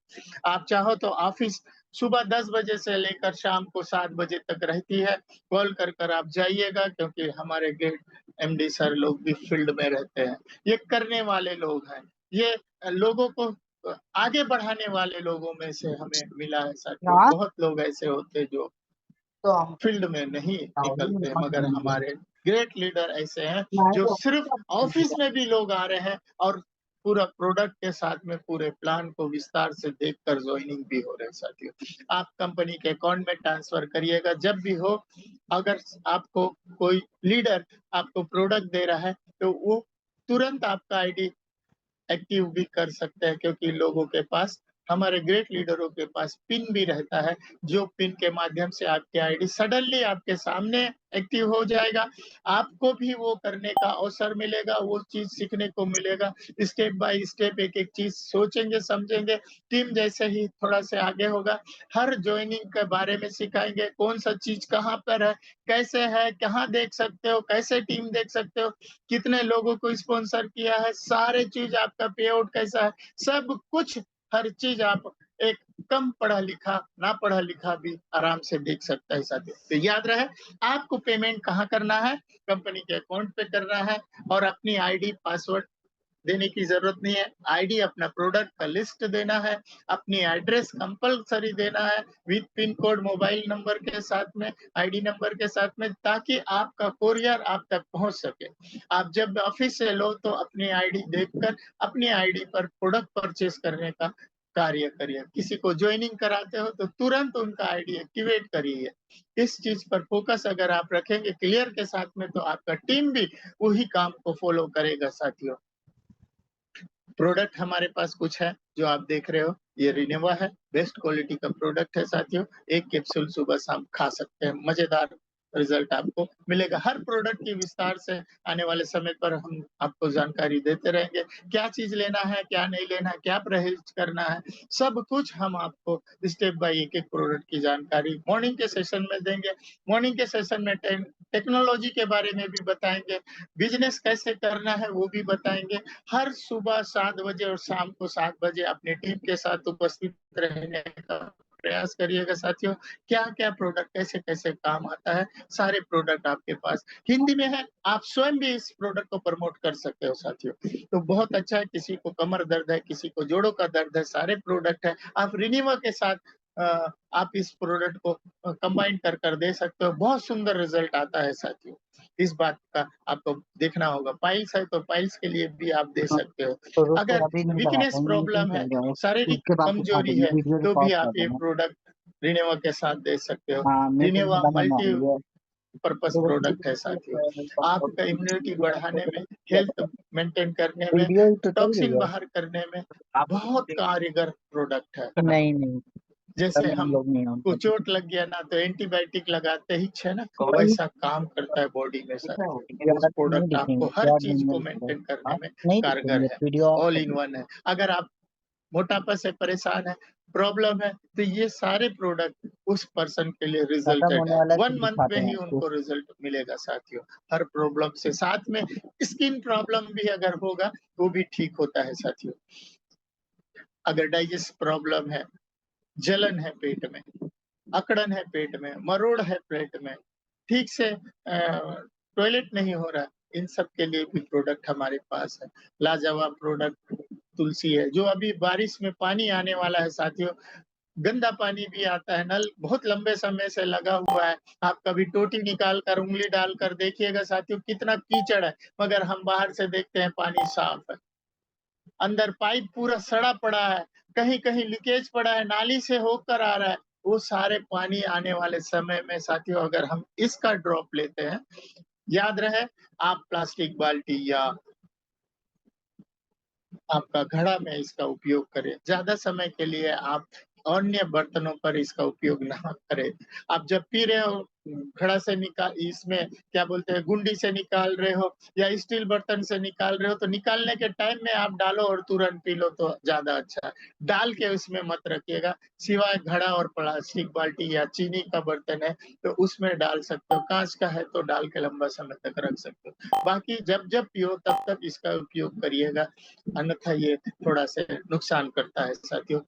आप चाहो तो ऑफ़िस सुबह 10 बजे से लेकर शाम को 7 बजे तक रहती है। कॉल कर आप जाइएगा, क्योंकि हमारे गेट एमडी सर लोग भी फील्ड में रहते हैं। ये करने वाले लोग हैं। ये लोगों को आगे बढ़ाने वाले लोगों में से हमें मिला है साथियों। हाँ बहुत लोग ऐसे होते हैं जो तो हम फील्ड में नहीं निकलते, मगर हमारे ग्रेट लीडर ऐसे हैं जो सिर्फ ऑफिस में भी लोग आ रहे हैं और पूरा प्रोडक्ट के साथ में पूरे प्लान को विस्तार से देखकर ज्वाइनिंग भी हो रहे हैं साथियों। आप कंपनी के अकाउंट में ट्रांसफर करिएगा जब भी हो। अगर आपको कोई लीडर आपको प्रोडक्ट दे रहा है तो वो तुरंत आपका आईडी एक्टिव भी कर सकते हैं, क्योंकि लोगों के पास, हमारे ग्रेट लीडरों के पास पिन भी रहता है, जो पिन के माध्यम से आपकी आईडी सडनली आपके सामने एक्टिव हो जाएगा। आपको भी वो करने का अवसर मिलेगा, वो चीज़ सीखने को मिलेगा। स्टेप बाय स्टेप एक-एक चीज़ सोचेंगे, समझेंगे। टीम जैसे ही थोड़ा-सा आगे होगा, हर जॉइनिंग के बारे में सिखाएँगे, कौन-सा चीज़ कहाँ पर है, कैसे है, कहाँ देख सकते हो, कैसे टीम देख सकते हो, कितने लोगों को स्पॉन्सर किया है, सारे चीज़ आपका पे-आउट कैसा है, सब कुछ, हर चीज़ आप एक कम पढ़ा-लिखा, ना पढ़ा-लिखा भी आराम से देख सकता है साथियों। तो याद रहे, आपको पेमेंट कहाँ करना है, कंपनी के अकाउंट पे करना है और अपनी आईडी, पासवर्ड देने की ज़रूरत नहीं है। आईडी, अपना प्रोडक्ट का लिस्ट देना है, अपनी एड्रेस कंपल्सरी देना है with pin code, mobile number के साथ में, आईडी नंबर के साथ में, ताकि आपका कोरियर आप तक पहुँच सके। आप जब ऑफ़िस से लो तो अपनी आईडी देखकर अपनी आईडी पर प्रोडक्ट परचेज़ करने का कार्य करिए। किसी को जॉइनिंग कराते हो तो तुरंत उनका आईडी एक्टिवेट करिए। इस चीज़ पर फ़ोकस अगर आप रखेंगे क्लियर के साथ में, तो आपका टीम भी वही काम को फ़ॉलो करेगा साथियों। प्रोडक्ट हमारे पास कुछ है जो आप देख रहे हो, ये रिनेवा है, बेस्ट क्वालिटी का प्रोडक्ट है साथियों। एक कैप्सूल सुबह-शाम खा सकते हैं, मज़ेदार रिज़ल्ट आपको मिलेगा। हर प्रोडक्ट की विस्तार से आने वाले समय पर हम आपको जानकारी देते रहेंगे। क्या चीज़ लेना है, क्या नहीं लेना है, क्या परहेज़ करना है, सब कुछ हम आपको स्टेप बाय एक-एक प्रोडक्ट की जानकारी मॉर्निंग के सेशन में देंगे। मॉर्निंग के सेशन में टेक्नोलॉजी के बारे में भी बताएँगे, बिज़नेस कैसे करना है वो भी बताएँगे। हर सुबह 7 बजे और शाम को 7 बजे अपनी टीम के साथ उपस्थित रहने का प्रयास करिएगा साथियों। क्या-क्या प्रोडक्ट कैसे-कैसे काम आता है, सारे प्रोडक्ट आपके पास हिंदी में है, आप स्वयं भी इस प्रोडक्ट को प्रमोट कर सकते हो साथियों। तो बहुत अच्छा है, किसी को कमर दर्द है, किसी को जोड़ों का दर्द है, सारे प्रोडक्ट है। आप रिनीवा के साथ आप इस प्रोडक्ट को कंबाइन कर दे सकते हो, बहुत सुंदर रिज़ल्ट आता है साथियों। इस बात का आपको देखना होगा। पाइल्स है तो पाइल्स के लिए भी आप दे सकते हो। तो दोस्तों अगर अभी नहीं वीकनेस लगाते, मीटिंग प्रॉब्लम है, चल रहा है, शारीरिक उसके बाद दिखा कमजोरी देंगे, है, वीडियो तो भी रिकॉर्ड कर आप ये देना। प्रोडक्ट रिनेवा के साथ दे सकते हो। हाँ, मीटिंग रिनेवा बंद होने मल्टी वाली है। पर्पस तो प्रोडक्ट है साथियों। आपका इम्यूनिटी बढ़ाने में, हेल्थ मेंटेन करने में, वीडियो ही तो चल रही टॉक्सिन है। बाहर करने में बहुत कारगर प्रोडक्ट है। नहीं, नहीं, जैसे अभी हम हम लोग नहीं को होंगे। चोट लग गया ना तो एंटीबायोटिक लगाते ही है ना, वैसा काम करता है बॉडी में साथियों। उस ज़्यादा नहीं प्रोडक्ट दिखेंगे, आपको हर 4 दिन चीज़ को में मेंटेन करने आप में नहीं कारगर दिखेंगे, है, वीडियो ऑफ ऑल कर इन दो। वन है। अगर आप मोटापा से परेशान है, प्रॉब्लम है, तो ये सारे प्रोडक्ट उस पर्सन के लिए खत्म रिजल्टेड होने है। वाला है 1 फिर मंथ में दिखाते हैं ही आपको। उनको रिजल्ट मिलेगा साथियों, हर प्रॉब्लम से। साथ में स्किन प्रॉब्लम भी अगर होगा, वो भी ठीक होता है साथियों। अगर डाइजेस्ट प्रॉब्लम है, जलन है पेट में, अकड़न है पेट में, मरोड़ है पेट में, ठीक से टॉयलेट नहीं हो रहा, इन सब के लिए भी प्रोडक्ट हमारे पास है। लाजवाब प्रोडक्ट तुलसी है, जो अभी बारिश में पानी आने वाला है साथियों, गंदा पानी भी आता है, नल बहुत लंबे समय से लगा हुआ है। आप कभी टोटी निकाल कर, उँगली डालकर देखिएगा साथियों, कितना कीचड़ है, मगर हम बाहर से देखते हैं पानी साफ है। अंदर पाइप पूरा सड़ा पड़ा है, कहीं-कहीं लीकेज पड़ा है, नाली से होकर आ रहा है। वो सारे पानी आने वाले समय में साथियों अगर हम इसका ड्रॉप लेते हैं, याद रहे, आप प्लास्टिक बाल्टी या आपका घड़ा में इसका उपयोग करें। ज़्यादा समय के लिए आप अन्य बर्तनों पर इसका उपयोग ना करें। आप जब पी रहे हो, घड़ा से इसमें क्या बोलते हैं, गुंडी से निकाल रहे हो या स्टील बर्तन से निकाल रहे हो, तो निकालने के टाइम में आप डालो और तुरंत पी लो तो ज़्यादा अच्छा है। डाल के उसमें मत रखिएगा, सिवाय घड़ा और प्लास्टिक बाल्टी या चीनी का बर्तन है, तो उसमें डाल सकते हो। काँच का है तो डाल के लंबा समय तक रख सकते हो। बाकी जब-जब पियो तब-तब इसका उपयोग करिएगा, अन्यथा ये थोड़ा-सा नुकसान करता है साथियों।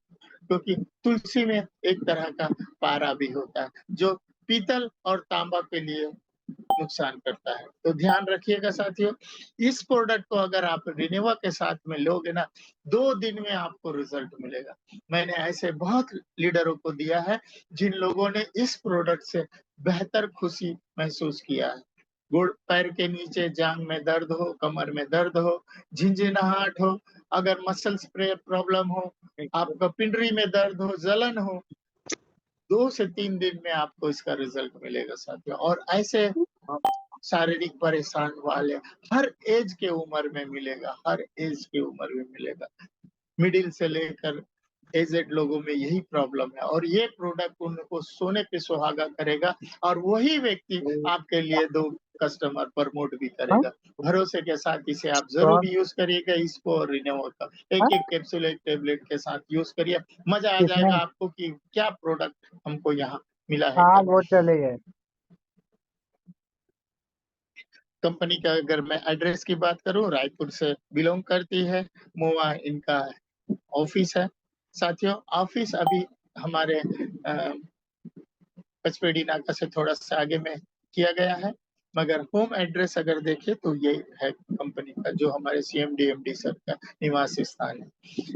क्योंकि तुलसी में एक तरह का पारा भी होता है, जो पीतल और तांबा के लिए नुकसान करता है। तो ध्यान रखिएगा साथियों, इस प्रोडक्ट को अगर आप रिनेवा के साथ में लोगे ना, 2 दिन में आपको रिज़ल्ट मिलेगा। मैंने ऐसे बहुत लीडरों को दिया है, जिन लोगों ने इस प्रोडक्ट से बेहतर खुशी महसूस किया है। गुड़ पैर के नीचे जांघ में दर्द हो, कमर में दर्द हो, झिनझिनाहट हो, अगर मसल्स प्रॉब्लम हो, आपका पिंडरी में दर्द हो, जलन हो, 2 से 3 दिन में आपको इसका रिज़ल्ट मिलेगा साथियों। और ऐसे शारीरिक परेशान वाले हर एज के उम्र में मिलेगा, हर एज की उम्र में मिलेगा। मिडिल से लेकर एजेड लोगों में यही प्रॉब्लम है, और ये प्रोडक्ट उनको सोने पे सुहागा करेगा, और वही व्यक्ति आपके लिए 2 कस्टमर प्रमोट भी करेगा। भरोसे के साथ इसे आप ज़रूर यूज़ करिएगा, इसको और रिनेवो का। एक-एक कैप्सूल, एक टैबलेट के साथ यूज़ करिए, मज़ा आ जाएगा आपको कि क्या प्रोडक्ट हमको यहाँ मिला है हाँ, करके। वो चले गए। कंपनी का अगर मैं एड्रेस की बात करूँ, रायपुर से बिलॉन्ग करती है, मोवा इनका ऑफिस है। साथियों, ऑफिस अभी हमारे पचपेड़ी नाका से थोड़ा-सा आगे में किया गया है, मगर होम एड्रेस अगर देखें तो ये है कंपनी का, जो हमारे सीएमडी, एमडी सर का निवास स्थान है।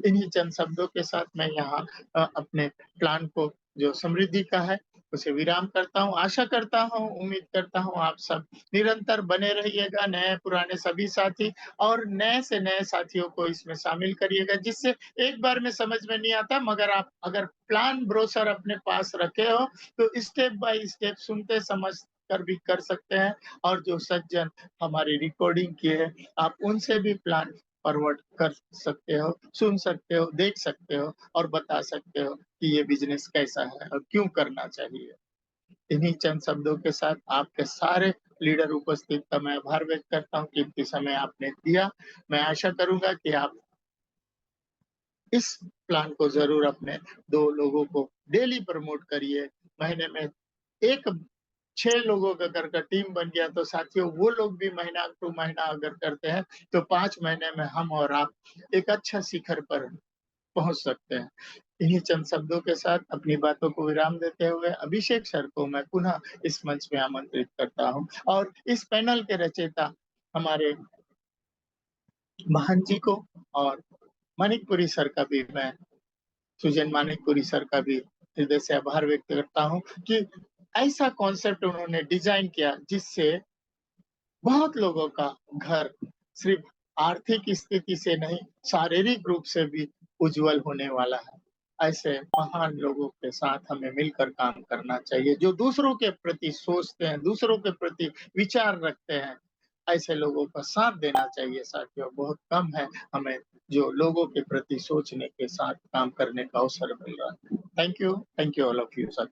इन्हीं चंद शब्दों के साथ मैं यहाँ अपने प्लान को, जो समृद्धि का है, उसे विराम करता हूँ। आशा करता हूँ, उम्मीद करता हूँ आप सब निरंतर बने रहिएगा, नए-पुराने सभी साथी, और नए से नए साथियों को इसमें शामिल करिएगा, जिससे एक बार में समझ में नहीं आता, मगर आप अगर प्लान ब्रोशर अपने पास रखे हो, तो स्टेप बाय स्टेप सुनते समझ कर भी कर सकते हैं। और जो सज्जन हमारी रिकॉर्डिंग किए हैं, आप उनसे भी प्लान फॉरवर्ड कर सकते हो, सुन सकते हो, देख सकते हो, और बता सकते हो कि ये बिज़नेस कैसा है और क्यों करना चाहिए। इन्हीं चंद शब्दों के साथ आपके सारे लीडर उपस्थित का मैं आभार व्यक्त करता हूँ, कीमती समय आपने दिया। मैं आशा करूँगा कि आप इस प्लान को ज़रूर अपने 2 लोगों को डेली प्रमोट करिए। महीने में एक 6 लोगों का अगर टीम बन गया, तो साथियों वो लोग भी महीना टू महीना अगर करते हैं, तो 5 महीने में हम और आप एक अच्छा शिखर पर पहुँच सकते हैं। इन्हीं चंद शब्दों के साथ अपनी बातों को विराम देते हुए अभिषेक सर को मैं पुनः इस मंच में आमंत्रित करता हूँ, और इस पैनल के रचयिता हमारे महान जी को, और मानिकपुरी सर का भी मैं, सुजन मानिकपुरी सर का भी हृदय से आभार व्यक्त करता हूँ कि ऐसा कॉन्सेप्ट उन्होंने डिज़ाइन किया, जिससे बहुत लोगों का घर सिर्फ आर्थिक स्थिति से नहीं, शारीरिक रूप से भी उज्जवल होने वाला है। ऐसे महान लोगों के साथ हमें मिलकर काम करना चाहिए, जो दूसरों के प्रति सोचते हैं, दूसरों के प्रति विचार रखते हैं। ऐसे लोगों का साथ देना चाहिए साथियों, बहुत कम है हमें जो लोगों के प्रति सोचने के साथ काम करने का अवसर मिल रहा है। Thank you all of you साथियों।